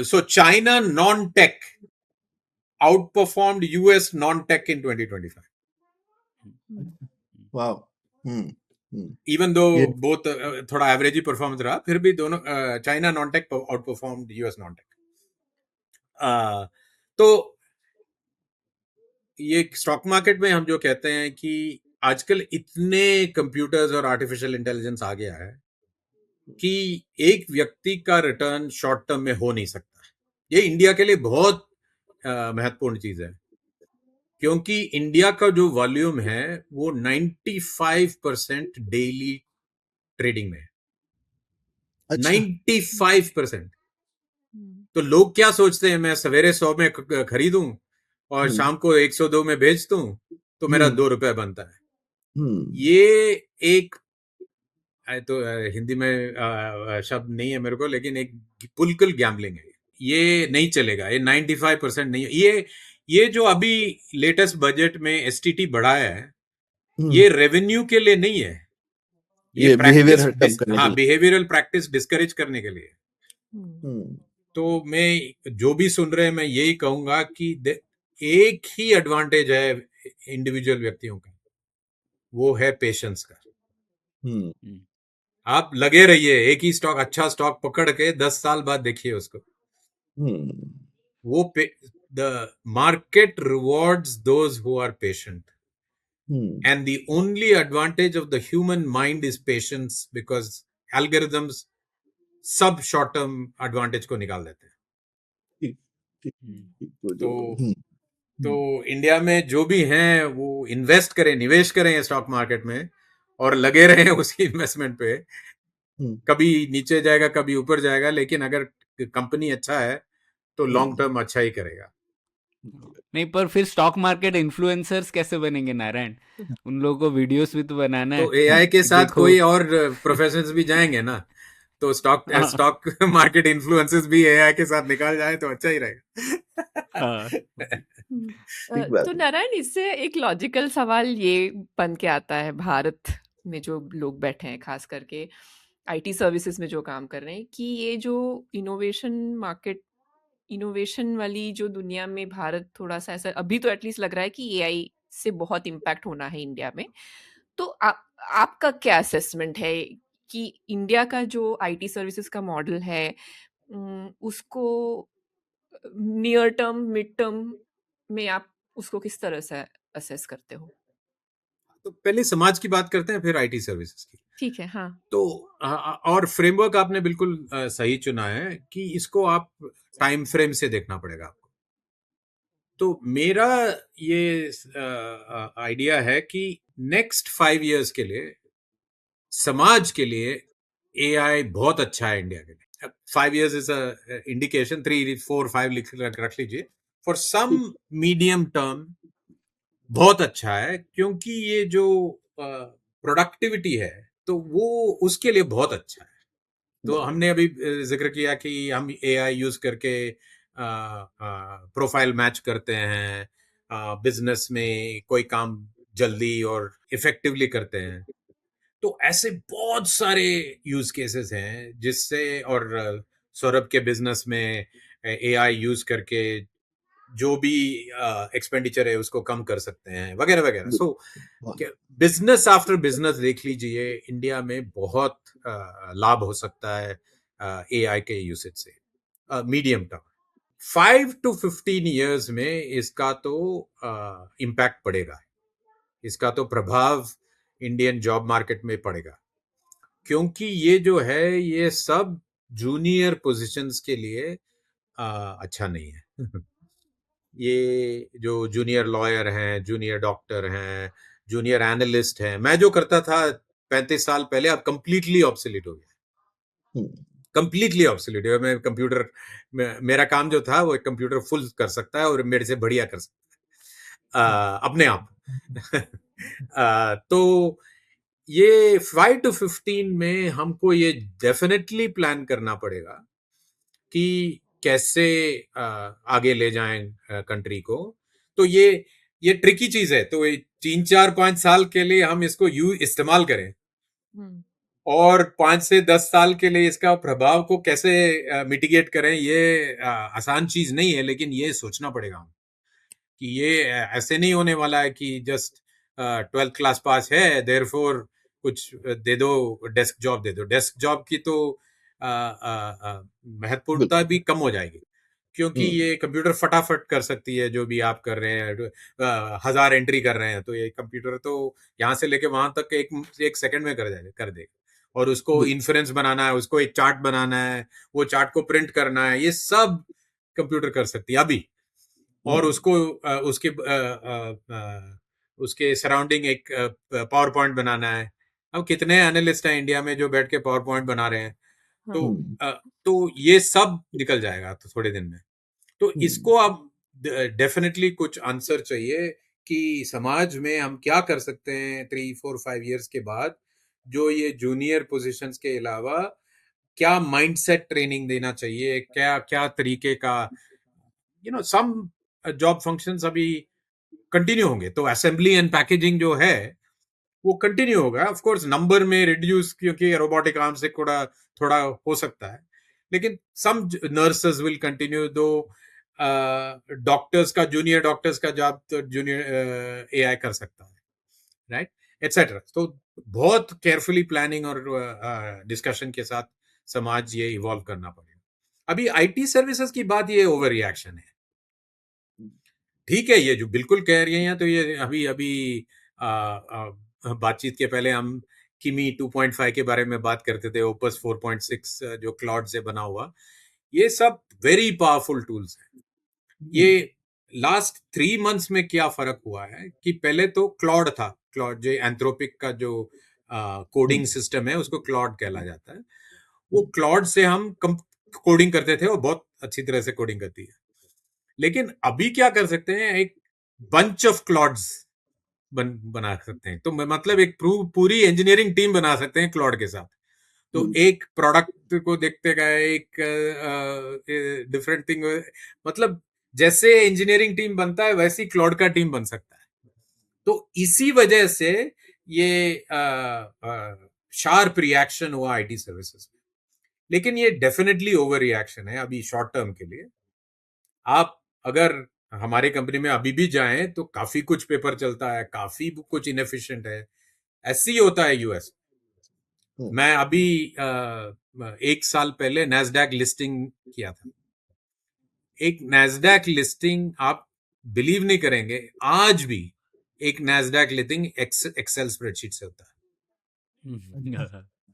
So China non tech outperformed US non-tech in 2025. Wow. Even though both थोड़ा एवरेज ही परफॉर्मेंस रहा, फिर भी दोनों China non tech outperformed US non tech. तो ये स्टॉक मार्केट में हम जो कहते हैं कि आजकल इतने कंप्यूटर्स और आर्टिफिशियल इंटेलिजेंस आ गया है कि एक व्यक्ति का रिटर्न शॉर्ट टर्म में हो नहीं सकता। ये इंडिया के लिए बहुत महत्वपूर्ण चीज है, क्योंकि इंडिया का जो वॉल्यूम है वो 95% डेली ट्रेडिंग में है। अच्छा। 95%। तो लोग क्या सोचते हैं, मैं सवेरे 100 में खरीदूं और शाम को 102 में बेच दूं तो मेरा 2 रुपए बनता है। ये एक तो हिंदी में शब्द नहीं है मेरे को, लेकिन एक पुलकल गैम्बलिंग है। ये नहीं चलेगा, ये 95% नहीं है। ये जो अभी लेटेस्ट बजट में एसटीटी बढ़ाया है, ये रेवेन्यू के लिए नहीं है, ये प्रैक्टिस, हाँ, बिहेवियरल प्रैक्टिस डिस्करेज करने के लिए। तो मैं जो भी सुन रहे हैं, मैं यही कहूंगा कि एक ही एडवांटेज है इंडिविजुअल व्यक्तियों का, वो है पेशेंस का। आप लगे रहिए, एक ही स्टॉक, अच्छा स्टॉक पकड़ के 10 साल बाद देखिए उसको। वो the market rewards those who are patient. And the only advantage of the human mind is patience, because algorithms सब शॉर्ट टर्म एडवांटेज को निकाल देते हैं। तो इंडिया में जो भी हैं वो इन्वेस्ट करें, निवेश करें स्टॉक मार्केट में और लगे रहें उसी इन्वेस्टमेंट पे। कभी नीचे जाएगा, कभी ऊपर जाएगा, लेकिन अगर कंपनी अच्छा है तो लॉन्ग टर्म अच्छा ही करेगा। नहीं, पर फिर स्टॉक मार्केट इन्फ्लुएंसर्स कैसे बनेंगे नारायण? उन लोगों को वीडियोस भी तो बनाना है। तो एआई के साथ कोई और प्रोफेशंस भी जाएंगे ना, तो स्टॉक मार्केट इन्फ्लुएंसर्स भी एआई के साथ निकाल जाए तो अच्छा ही रहेगा। तो नारायण, इससे एक लॉजिकल सवाल ये बन के आता है, भारत में जो लोग बैठे हैं, खास करके आईटी सर्विसेज में जो काम कर रहे हैं, कि ये जो इनोवेशन वाली जो दुनिया में भारत थोड़ा सा ऐसा अभी तो एटलीस्ट लग रहा है कि एआई से बहुत इम्पैक्ट होना है इंडिया में। तो आपका क्या असेसमेंट है कि इंडिया का जो आईटी सर्विसेज का मॉडल है उसको नियर टर्म, मिड टर्म में आप उसको किस तरह से असेस करते हो? तो पहले समाज की बात करते हैं, फिर आईटी सर्विसेज की। ठीक है, हाँ। तो और फ्रेमवर्क आपने बिल्कुल सही चुना है कि इसको आप टाइम फ्रेम से देखना पड़ेगा आपको। तो मेरा ये आइडिया है कि नेक्स्ट 5 years के लिए, समाज के लिए एआई बहुत अच्छा है इंडिया के लिए। 5 years इज अ इंडिकेशन, 3, 4, 5 रख लीजिए। फॉर सम मीडियम टर्म बहुत अच्छा है, क्योंकि ये जो प्रोडक्टिविटी है तो वो उसके लिए बहुत अच्छा है। तो हमने अभी जिक्र किया कि हम एआई यूज करके प्रोफाइल मैच करते हैं, बिजनेस में कोई काम जल्दी और इफेक्टिवली करते हैं। तो ऐसे बहुत सारे यूज केसेस हैं जिससे, और सौरभ के बिजनेस में एआई यूज करके जो भी एक्सपेंडिचर है उसको कम कर सकते हैं, वगैरह वगैरह। सो बिजनेस आफ्टर बिजनेस देख लीजिए, इंडिया में बहुत लाभ हो सकता है एआई के यूसेज से मीडियम टर्म। 5 to 15 years में इसका तो इम्पैक्ट पड़ेगा, इसका तो प्रभाव इंडियन जॉब मार्केट में पड़ेगा, क्योंकि ये जो है ये सब जूनियर पोजीशंस के लिए अच्छा नहीं है। ये जो जूनियर लॉयर हैं, जूनियर डॉक्टर हैं, जूनियर एनालिस्ट हैं, मैं जो करता था 35 साल पहले, अब कंप्लीटली ऑब्सोलीट हो गया। कंप्लीटली ऑब्सोलीट है। मैं कंप्यूटर, मेरा काम जो था वो कंप्यूटर फुल कर सकता है और मेरे से बढ़िया कर सकता है अपने आप। तो ये 5 to 15 में हमको ये डेफिनेटली प्लान करना पड़ेगा कि कैसे आगे ले जाएं कंट्री को। तो ये ट्रिकी चीज है। तो 3, 4, 5 साल के लिए हम इसको इस्तेमाल करें, और 5 से 10 साल के लिए इसका प्रभाव को कैसे मिटिगेट करें, ये आसान चीज नहीं है, लेकिन ये सोचना पड़ेगा हम कि ये ऐसे नहीं होने वाला है कि जस्ट 12th क्लास पास है देयरफॉर कुछ दे दो, डेस्क जॉब दे दो। डेस्क जॉब की तो महत्वपूर्णता भी कम हो जाएगी, क्योंकि ये कंप्यूटर फटाफट कर सकती है जो भी आप कर रहे हैं। 1000 एंट्री कर रहे हैं तो ये कंप्यूटर तो यहाँ से लेके वहां तक एक सेकंड में कर देगा। और उसको इन्फ्रेंस बनाना है, उसको एक चार्ट बनाना है, वो चार्ट को प्रिंट करना है, ये सब कंप्यूटर कर सकती है अभी। और उसको उसके सराउंडिंग एक पावर पॉइंट बनाना है। अब कितने एनालिस्ट हैं इंडिया में जो बैठ के पावर पॉइंट बना रहे हैं। तो ये सब निकल जाएगा तो थोड़े दिन में। तो इसको अब डेफिनेटली कुछ आंसर चाहिए कि समाज में हम क्या कर सकते हैं 3, 4, 5 years के बाद, जो ये जूनियर पोजीशंस के अलावा क्या माइंडसेट ट्रेनिंग देना चाहिए, क्या क्या तरीके का, सम जॉब फंक्शंस अभी कंटिन्यू होंगे। तो असेंबली एंड पैकेजिंग जो है वो कंटिन्यू होगा, ऑफ कोर्स नंबर में रिड्यूस, क्योंकि रोबोटिक आर्म से थोड़ा थोड़ा हो सकता है, लेकिन सम नर्सेस विल कंटिन्यू। दो डॉक्टर्स का, जूनियर डॉक्टर्स का जॉब तो जूनियर एआई कर सकता है, राइट, एटसेट्रा। तो बहुत केयरफुली प्लानिंग और डिस्कशन के साथ समाज ये इवॉल्व करना पड़ेगा। अभी आईटी सर्विसेज की बात, ये ओवर रिएक्शन है। ठीक है, ये जो बिल्कुल कह रही हैं, तो ये अभी अभी बातचीत के पहले हम किमी 2.5 के बारे में बात करते थे, ओपस 4.6 जो क्लाउड से बना हुआ, ये सब वेरी पावरफुल टूल्स हैं। ये लास्ट 3 months में क्या फर्क हुआ है कि पहले तो क्लाउड था, क्लाउड जो एंथ्रोपिक का जो कोडिंग सिस्टम है उसको क्लाउड कहला जाता है। वो क्लाउड से हम कोडिंग करते थे, वो बहुत अच्छी तरह से कोडिंग करती है। लेकिन अभी क्या कर सकते हैं, एक बंच ऑफ क्लाउड्स बना सकते हैं। तो मतलब एक पूरी इंजीनियरिंग टीम बना सकते हैं क्लाउड के साथ। तो एक प्रोडक्ट को देखते गए, एक डिफरेंट थिंग, मतलब जैसे इंजीनियरिंग टीम बनता है वैसी क्लाउड का टीम बन सकता है। तो इसी वजह से ये शार्प रिएक्शन हुआ आईटी सर्विसेज में। लेकिन ये डेफिनेटली ओवर रिएक्शन है अभी शॉर्ट टर्म के लिए। आप अगर हमारे कंपनी में अभी भी जाएं तो काफी कुछ पेपर चलता है, काफी कुछ इनएफिशिएंट है। ऐसे ही होता है यूएस। मैं अभी 1 साल पहले नैस्डैक लिस्टिंग किया था। एक नैस्डैक लिस्टिंग आप बिलीव नहीं करेंगे, आज भी एक नैस्डैक लिस्टिंग एक्सेल स्प्रेडशीट से होता है।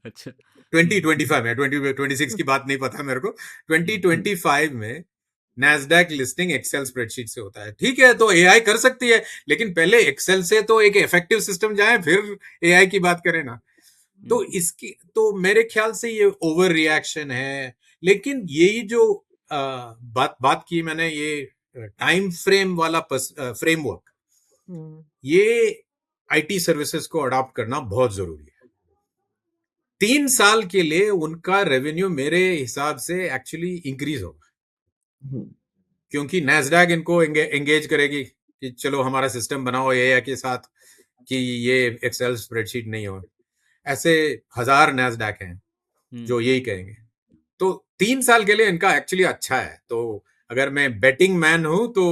अच्छा 2025 में, 2026 की बात नहीं पता मेरे को, 2025 में नैस्डैक लिस्टिंग एक्सेल स्प्रेडशीट से होता है। ठीक है, तो एआई कर सकती है, लेकिन पहले एक्सेल से तो एक इफेक्टिव सिस्टम जाए, फिर एआई की बात करें ना। तो इसकी तो मेरे ख्याल से ये ओवर रिएक्शन है। लेकिन यही जो बात की मैंने, ये टाइम फ्रेम वाला फ्रेमवर्क, ये आईटी सर्विसेज को अडॉप्ट करना बहुत जरूरी है। 3 साल के लिए उनका रेवेन्यू मेरे हिसाब से एक्चुअली इंक्रीज होगा, क्योंकि नैस्डैक इनको एंगेज करेगी कि चलो हमारा सिस्टम बनाओ एआई के साथ कि ये एक्सेल स्प्रेडशीट नहीं हो। ऐसे 1000 नैस्डैक हैं जो यही कहेंगे। तो 3 साल के लिए इनका एक्चुअली अच्छा है। तो अगर मैं बेटिंग मैन हूं तो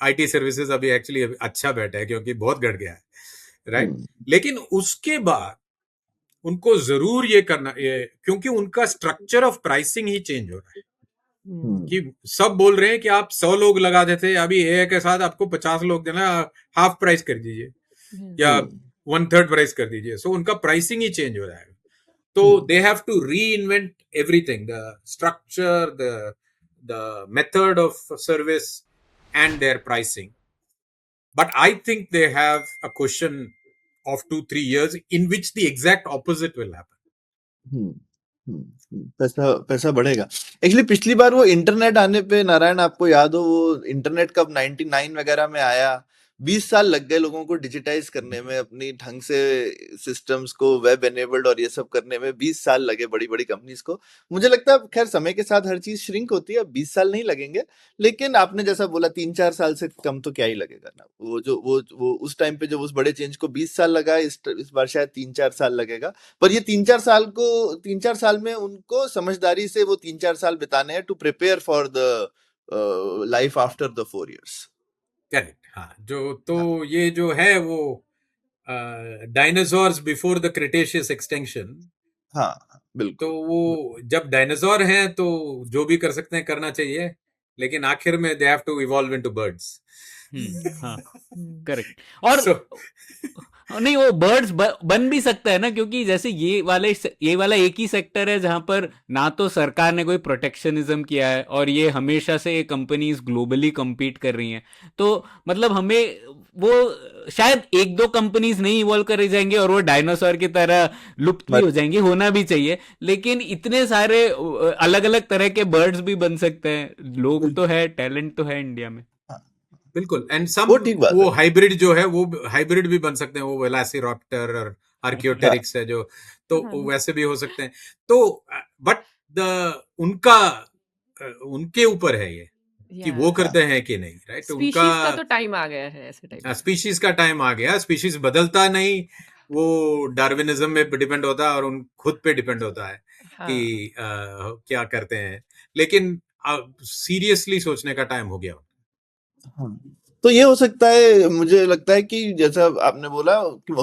आईटी सर्विसेज अभी एक्चुअली अच्छा बेट है, क्योंकि बहुत घट गया है, राइट। लेकिन उसके बाद उनको जरूर ये करना, क्योंकि उनका structure of pricing he change हो रहा है। कि सब बोल रहे हैं कि आप 100 लोग लगा देते, अभी एआई के साथ आपको 50 लोग देना, हाफ प्राइस कर दीजिए या 1/3 प्राइस कर दीजिए। सो उनका प्राइसिंग ही चेंज हो जाएगा। तो they have to reinvent everything, the structure, the method of service and their pricing. But I think they have a question of 2-3 years in which the exact opposite will happen. पैसा बढ़ेगा। Actually पिछली बार वो internet आने पे, नारायण आपको याद हो, वो इंटरनेट कब 99 वगैरह में आया, 20 साल लग गए लोगों को डिजिटाइज करने में, अपनी ढंग से सिस्टम्स को वेब एनेबल्ड और ये सब करने में 20 साल लगे बड़ी बड़ी कंपनीज को। मुझे लगता है खैर समय के साथ हर चीज श्रिंक होती है, अब 20 साल नहीं लगेंगे, लेकिन आपने जैसा बोला 3-4 साल से कम तो क्या ही लगेगा ना। वो उस टाइम पे जब उस बड़े चेंज को 20 साल लगा, इस बार शायद 3-4 साल लगेगा। पर ये 3-4 साल में उनको समझदारी से वो 3-4 साल बिताने हैं to prepare for the life after the 4 years। Correct, हाँ। तो ये जो है वो dinosaurs before the cretaceous extension. हाँ बिल्कुल। तो वो जब डायनासोर हैं तो जो भी कर सकते हैं करना चाहिए, लेकिन आखिर में they have to evolve into birds. हाँ करेक्ट। और नहीं, वो बर्ड्स बन भी सकता है ना, क्योंकि जैसे ये वाला एक ही सेक्टर है जहां पर ना तो सरकार ने कोई प्रोटेक्शनिज्म किया है, और ये हमेशा से ये कंपनीज ग्लोबली compete कर रही हैं। तो मतलब हमें वो शायद 1-2 कंपनीज नहीं इवॉल्व कर जाएंगे और वो डायनासोर की तरह लुप्त भी हो जाएंगी, होना भी चाहिए, लेकिन इतने सारे अलग अलग तरह के बर्ड्स भी बन सकते हैं। लोग तो है, टैलेंट तो है इंडिया में। बिल्कुल। एंड सम वो हाइब्रिड जो है वो हाइब्रिड भी बन सकते हैं, वो वेलोसिराप्टर और आर्कियोटेरिक्स है जो, तो वैसे भी हो सकते हैं। तो बट उनके ऊपर है ये कि वो करते हैं कि नहीं, राइट। स्पीशीज का तो टाइम आ गया है, ऐसे टाइप स्पीशीज का टाइम आ गया। स्पीशीज बदलता नहीं, वो डार्विनिज्म में डिपेंड होता है और उन खुद पे डिपेंड होता है कि क्या करते हैं। लेकिन सीरियसली सोचने का टाइम हो गया। तो ये हो सकता है, मुझे लगता है कि जैसा आपने बोला कि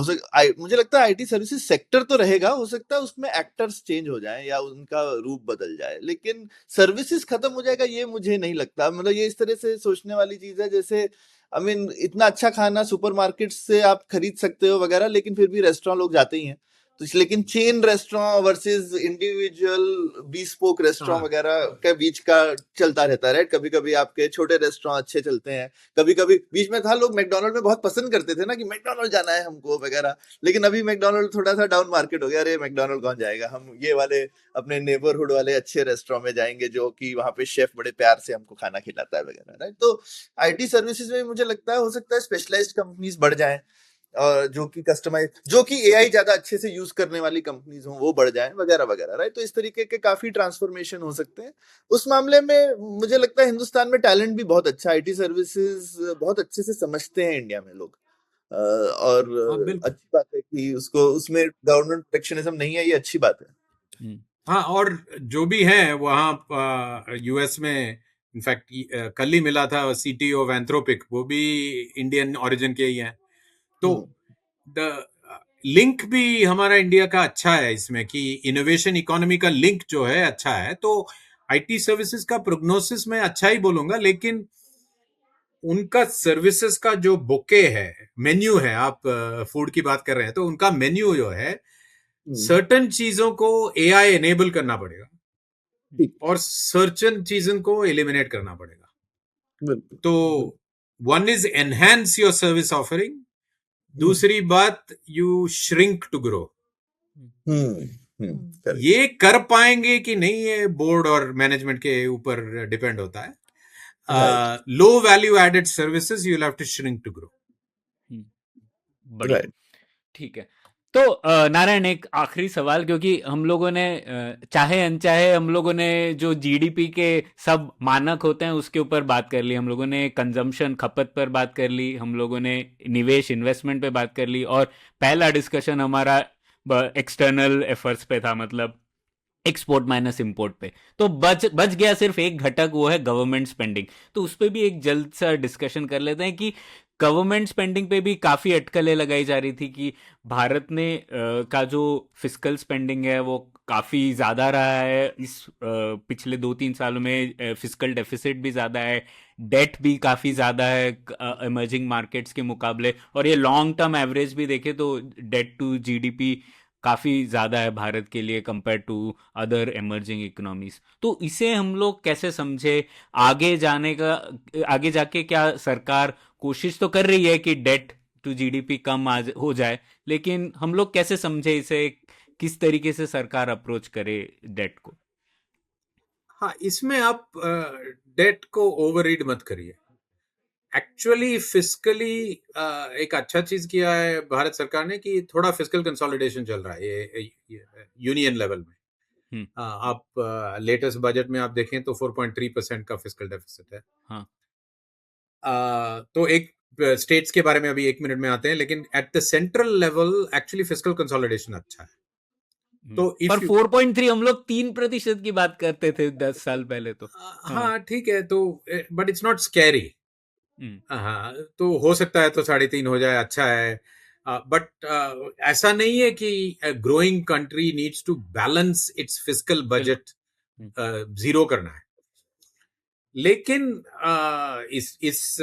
मुझे लगता है आईटी सर्विसेज सेक्टर तो रहेगा, हो सकता है उसमें एक्टर्स चेंज हो जाएं या उनका रूप बदल जाए, लेकिन सर्विसेज खत्म हो जाएगा ये मुझे नहीं लगता। मतलब ये इस तरह से सोचने वाली चीज है, जैसे आई मीन इतना अच्छा खाना सुपरमार्केट से आप खरीद सकते हो वगैरह, लेकिन फिर भी रेस्टोरेंट लोग जाते ही हैं। तो लेकिन chain restaurant versus individual bespoke restaurant वगैरह के बीच का चलता रहता है, राइट। कभी कभी आपके छोटे रेस्टोरेंट अच्छे चलते हैं, कभी कभी बीच में था लोग मैकडोनल्ड में बहुत पसंद करते थे ना कि मैकडोनल्ड जाना है हमको वगैरह, लेकिन अभी मैकडोनल्ड थोड़ा सा डाउन मार्केट हो गया। अरे मैकडोनल्ड कौन जाएगा, हम ये वाले अपने नेबरहुड वाले अच्छे रेस्टोरेंट में जाएंगे जो कि वहां पे शेफ बड़े प्यार से हमको खाना खिलाता है वगैरह, राइट। तो आईटी सर्विसेज में मुझे लगता है हो सकता है स्पेशलाइज्ड कंपनीज बढ़ जाएं, और जो कि कस्टमाइज, जो कि एआई ज्यादा अच्छे से यूज करने वाली कंपनीज हों वो बढ़ जाएं वगैरह वगैरह, राइट। तो इस तरीके के काफी ट्रांसफॉर्मेशन हो सकते हैं। उस मामले में मुझे लगता है हिंदुस्तान में टैलेंट भी बहुत अच्छा, आईटी सर्विसेज बहुत अच्छे से समझते हैं इंडिया में लोग, और अच्छी बात है कि उसको उसमें गवर्नमेंट प्रोटेक्शनिज्म नहीं है, ये अच्छी बात है। हाँ, और जो भी है वहाँ यूएस में, इनफैक्ट कल ही मिला था सीटीओ ऑफ एंथ्रोपिक, वो भी इंडियन ओरिजिन के ही हैं। तो द लिंक भी हमारा इंडिया का अच्छा है इसमें, कि इनोवेशन इकोनॉमी का लिंक जो है अच्छा है। तो आईटी सर्विसेज का प्रोग्नोसिस मैं अच्छा ही बोलूंगा, लेकिन उनका सर्विसेज का जो बुके है, मेन्यू है, आप फूड की बात कर रहे हैं तो उनका मेन्यू जो है, सर्टन चीजों को एआई एनेबल करना पड़ेगा ठीक। और सर्टन चीजों को एलिमिनेट करना पड़ेगा। बिल्कुल। तो one is enhance your service offering, दूसरी बात you shrink to grow. correct. ये कर पाएंगे कि नहीं, ये बोर्ड और मैनेजमेंट के ऊपर डिपेंड होता है। Right. Low value added services you will have to shrink to grow. बढ़िया, Right. ठीक है। तो नारायण, एक आखिरी सवाल, क्योंकि हम लोगों ने चाहे अनचाहे हम लोगों ने जो जीडीपी के सब मानक होते हैं उसके ऊपर बात कर ली, हम लोगों ने कंजम्पशन खपत पर बात कर ली, हम लोगों ने निवेश इन्वेस्टमेंट पे बात कर ली, और पहला डिस्कशन हमारा एक्सटर्नल एफर्ट्स पे था, मतलब एक्सपोर्ट माइनस इंपोर्ट पे। तो बच गया सिर्फ एक घटक, वो है गवर्नमेंट स्पेंडिंग। तो उस पर भी एक जल्द सा डिस्कशन कर लेते हैं कि गवर्नमेंट स्पेंडिंग पे भी काफ़ी अटकलें लगाई जा रही थी कि भारत ने का जो फिस्कल स्पेंडिंग है वो काफ़ी ज़्यादा रहा है इस पिछले 2-3 सालों में, फिस्कल डेफिसिट भी ज़्यादा है, डेट भी काफ़ी ज़्यादा है इमर्जिंग मार्केट्स के मुकाबले, और ये लॉन्ग टर्म एवरेज भी देखें तो डेट टू जीडीपी काफ़ी ज़्यादा है भारत के लिए compare to other emerging economies. तो इसे हम लोग कैसे समझे आगे जाके? क्या सरकार कोशिश तो कर रही है कि डेट टू जीडीपी कम हो जाए, लेकिन हम लोग कैसे समझे इसे, किस तरीके से सरकार अप्रोच करे डेट को? हाँ, इसमें आप डेट को ओवररीड मत करिए। एक्चुअली फिस्कली एक अच्छा चीज किया है भारत सरकार ने कि थोड़ा फिस्कल कंसोलिडेशन चल रहा है ये यूनियन लेवल में। आप लेटेस्ट बजट में आप देखें तो 4.3% का फिस्कल डेफिसिट है। हाँ। तो एक स्टेट्स के बारे में अभी 1 मिनट में आते हैं, लेकिन at the central level actually fiscal consolidation अच्छा है। तो पर 4.3 हम लोग 3% की बात करते थे 10 साल पहले। तो हाँ ठीक है, तो बट इट्स नॉट स्कैरी। हाँ, तो हो सकता है तो 3.5 हो जाए, अच्छा है। बट ऐसा नहीं है कि growing country needs to balance its fiscal budget zero करना है। लेकिन इस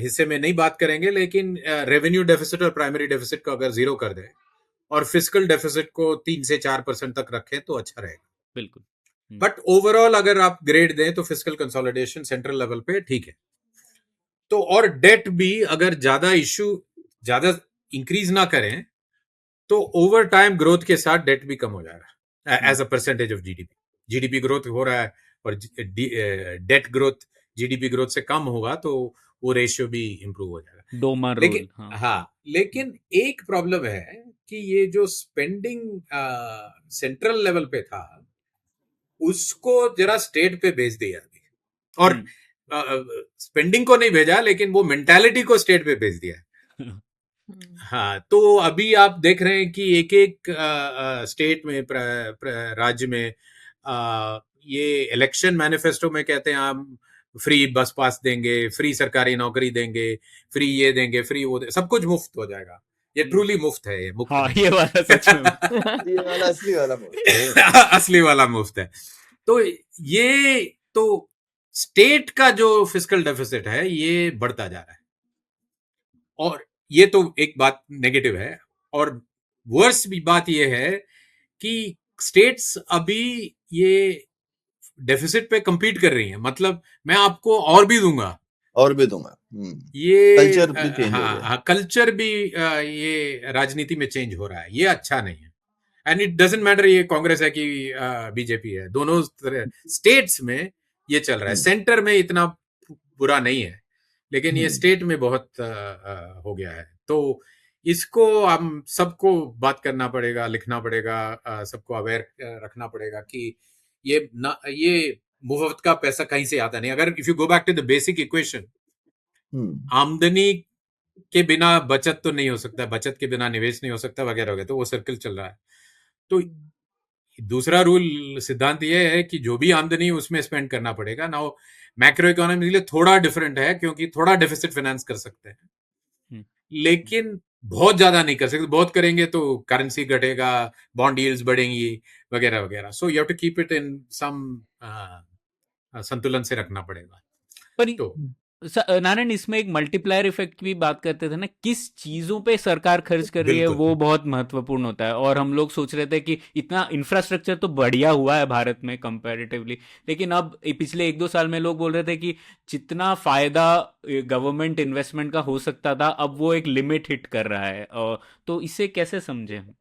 हिस्से में नहीं बात करेंगे, लेकिन रेवेन्यू डेफिसिट और प्राइमरी डेफिसिट को अगर जीरो कर दें और फिस्कल डेफिसिट को 3 से 4% तक रखें तो अच्छा रहेगा। बिल्कुल। बट ओवरऑल अगर आप ग्रेड दें तो फिस्कल कंसोलिडेशन सेंट्रल लेवल पे ठीक है। तो और डेट भी अगर ज्यादा इंक्रीज ना करें तो ओवर टाइम ग्रोथ के साथ डेट भी कम हो जाएगा as a percentage of GDP. GDP growth हो रहा है और डेट ग्रोथ जीडीपी ग्रोथ से कम होगा तो वो रेशियो भी इंप्रूव हो जाएगा। डोमर लेकिन रूल। हाँ, लेकिन एक प्रॉब्लम है कि ये जो स्पेंडिंग सेंट्रल लेवल पे था उसको जरा स्टेट पे भेज दिया अभी, और स्पेंडिंग को नहीं भेजा लेकिन वो मेंटालिटी को स्टेट पे भेज दिया। हाँ, तो अभी आप देख रहे हैं कि एक एक स्टेट में राज्य में ये इलेक्शन मैनिफेस्टो में कहते हैं हम फ्री बस पास देंगे, फ्री सरकारी नौकरी देंगे, फ्री ये देंगे, फ्री वो सब कुछ मुफ्त हो जाएगा। ये ट्रूली मुफ्त है, ये मुफ्त हाँ, ये वाला सच में ये वाला असली वाला मुफ्त है। असली वाला मुफ्त है। तो ये तो स्टेट का जो फिस्कल डेफिसिट है ये बढ़ता जा रहा है, और ये तो एक बात नेगेटिव है। और वर्स भी बात ये है कि स्टेट्स अभी ये डेफिसिट पे compete कर रही हैं, मतलब मैं आपको और भी दूंगा, ये कल्चर भी चेंज हो गया। हाँ, कल्चर भी ये राजनीति में चेंज हो रहा है, ये अच्छा नहीं है। एंड इट डजंट मैटर ये कांग्रेस है कि बीजेपी है, दोनों स्टेट्स में ये चल रहा है। सेंटर में इतना बुरा नहीं है, लेकिन ये स्टेट में बहुत हो गया है। तो इसको हम सबको बात करना पड़ेगा, लिखना पड़ेगा, सबको अवेयर रखना पड़ेगा कि ये मुफ्त का पैसा कहीं से आता नहीं। अगर if you go back to the basic equation, आमदनी के बिना बचत तो नहीं हो सकता, बचत के बिना निवेश नहीं हो सकता, वगैरह वगैरह, तो वो सर्कल चल रहा है। तो दूसरा रूल सिद्धांत ये है कि जो भी आमदनी उसमें स्पेंड करना पड़ेगा ना। मैक्रो इकोनॉमी के लिए थोड़ा डिफरेंट है क्योंकि थोड़ा डेफिसिट फाइनेंस कर सकते हैं, लेकिन बहुत ज्यादा नहीं कर सकते। बहुत करेंगे तो करेंसी घटेगा, बॉन्ड यील्ड्स बढ़ेंगी, वगैरह वगैरह। So you have to keep it in some संतुलन से रखना पड़ेगा। पर तो नारायण, इसमें एक मल्टीप्लायर इफेक्ट की बात करते थे ना, किस चीजों पे सरकार खर्च कर रही है बिल्कुल वो बहुत महत्वपूर्ण होता है। और हम लोग सोच रहे थे कि इतना इंफ्रास्ट्रक्चर तो बढ़िया हुआ है भारत में कंपैरेटिवली, लेकिन अब पिछले 1-2 साल में लोग बोल रहे थे कि जितना फायदा गवर्नमेंट इन्वेस्टमेंट का हो सकता था, अब वो एक लिमिट हिट कर रहा है। तो इसे कैसे समझे हम?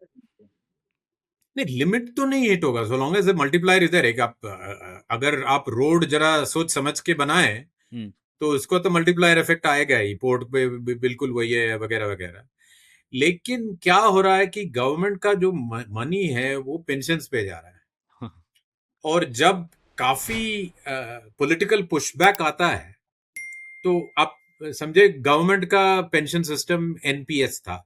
नहीं, लिमिट तो नहीं हिट होगा सो लॉन्ग एज मल्टीप्लायर इधर है कि आप अगर आप रोड जरा सोच समझ के बनाए हम्म। तो उसको तो मल्टीप्लायर इफेक्ट आएगा ही, पोर्ट पे बिल्कुल वही है वगैरह वगैरह। लेकिन क्या हो रहा है कि गवर्नमेंट का जो मनी है वो पेंशन्स पे जा रहा है, और जब काफी पॉलिटिकल पुशबैक आता है तो आप समझे गवर्नमेंट का पेंशन सिस्टम एनपीएस था।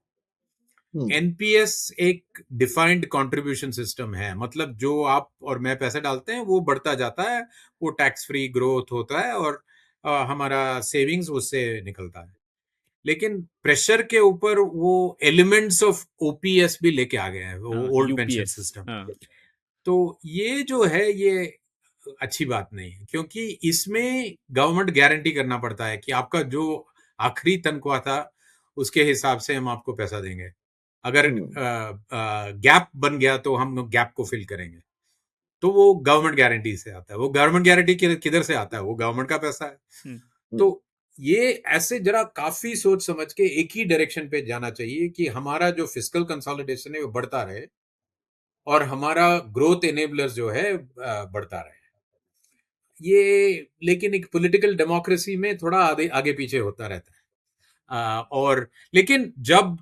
एनपीएस एक डिफाइंड कंट्रीब्यूशन सिस्टम है, मतलब जो आप और मैं पैसे डालते हैं वो बढ़ता जाता है, वो टैक्स फ्री ग्रोथ होता है और हमारा सेविंग्स उससे निकलता है। लेकिन प्रेशर के ऊपर वो एलिमेंट्स ऑफ ओपीएस भी लेके आ गए हैं, वो ओल्ड पेंशन यूपीएस। सिस्टम। हाँ। तो ये जो है ये अच्छी बात नहीं है, क्योंकि इसमें गवर्नमेंट गारंटी करना पड़ता है कि आपका जो आखिरी तनख्वाह था उसके हिसाब से हम आपको पैसा देंगे। अगर गैप बन गया तो हम गैप को फिल करेंगे, तो वो गवर्नमेंट गारंटी से आता है। वो गवर्नमेंट गारंटी किधर से आता है? वो गवर्नमेंट का पैसा है। तो ये ऐसे जरा काफी सोच समझ के एक ही डायरेक्शन पे जाना चाहिए कि हमारा जो फिस्कल कंसोलिडेशन है वो बढ़ता रहे और हमारा ग्रोथ एनेबलर्स जो है बढ़ता रहे। ये लेकिन एक पॉलिटिकल डेमोक्रेसी में थोड़ा आगे पीछे होता रहता है। और लेकिन जब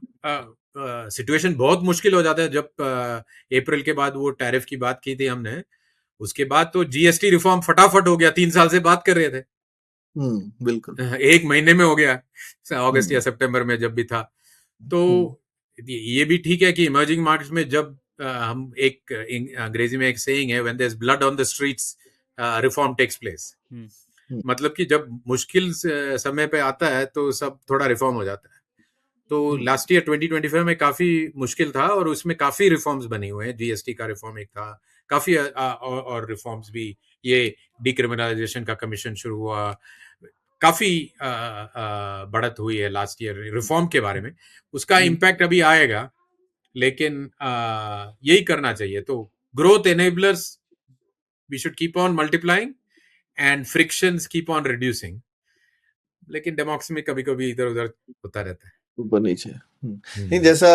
सिचुएशन बहुत मुश्किल हो जाता है, जब अप्रैल के बाद वो टैरिफ की बात की थी हमने, उसके बाद तो जीएसटी रिफॉर्म फटाफट हो गया, 3 साल से बात कर रहे थे, बिल्कुल 1 महीने में हो गया, अगस्त या सितंबर में जब भी था। तो ये भी ठीक है कि इमर्जिंग मार्केट्स में जब हम एक अंग्रेजी में एक सेइंग है, when there is blood on the streets reform takes place. मतलब कि जब मुश्किल समय पे आता है तो सब थोड़ा रिफॉर्म हो जाता है। तो लास्ट ईयर 2025 में काफी मुश्किल था और उसमें काफी रिफॉर्म्स बनी हुए हैं। जीएसटी का रिफॉर्म एक था, काफी और रिफॉर्म्स भी, ये डिक्रिमिनलाइजेशन का कमीशन शुरू हुआ, काफी बढ़त हुई है लास्ट ईयर रिफॉर्म के बारे में। उसका इम्पैक्ट अभी आएगा, लेकिन यही करना चाहिए। तो growth enablers we should keep on multiplying and frictions keep on reducing. लेकिन डेमोक्रेसी में कभी कभी इधर उधर होता रहता है। ऊपर नीचे नहीं, जैसा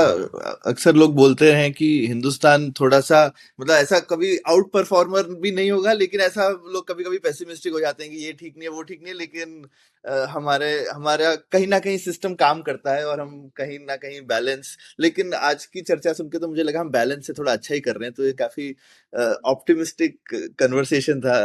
अक्सर लोग बोलते हैं कि हिंदुस्तान थोड़ा सा मतलब ऐसा कभी आउट परफॉर्मर भी नहीं होगा, लेकिन ऐसा लोग कभी कभी पेसिमिस्टिक हो जाते हैं कि ये ठीक नहीं है वो ठीक नहीं है, लेकिन हमारा कहीं ना कहीं सिस्टम काम करता है और हम कहीं ना कहीं बैलेंस। लेकिन आज की चर्चा सुन के तो मुझे लगा हम बैलेंस से थोड़ा अच्छा ही कर रहे हैं, तो ये काफी ऑप्टिमिस्टिक कन्वर्सेशन था।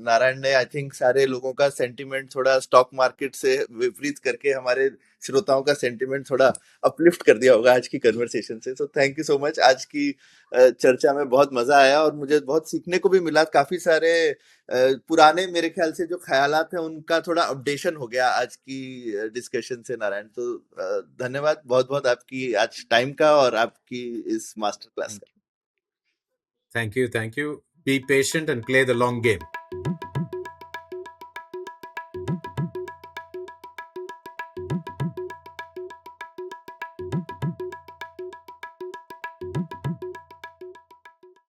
नारायण ने आई थिंक सारे लोगों का सेंटिमेंट थोड़ा स्टॉक मार्केट से विपरीत करके हमारे श्रोताओं का सेंटिमेंट थोड़ा अपलिफ्ट कर दिया होगा आज की कन्वर्सेशन से। तो थैंक यू सो मच। आज की चर्चा में बहुत मजा आया और मुझे बहुत सीखने को भी मिला। काफी सारे पुराने मेरे ख्याल से जो ख्यालात हैं उनका थोड़ा अपडेशन हो गया आज की डिस्कशन से। नारायण, तो धन्यवाद बहुत बहुत आपकी आज टाइम का और आपकी इस मास्टर क्लास का। Thank you. Be patient and play the long game.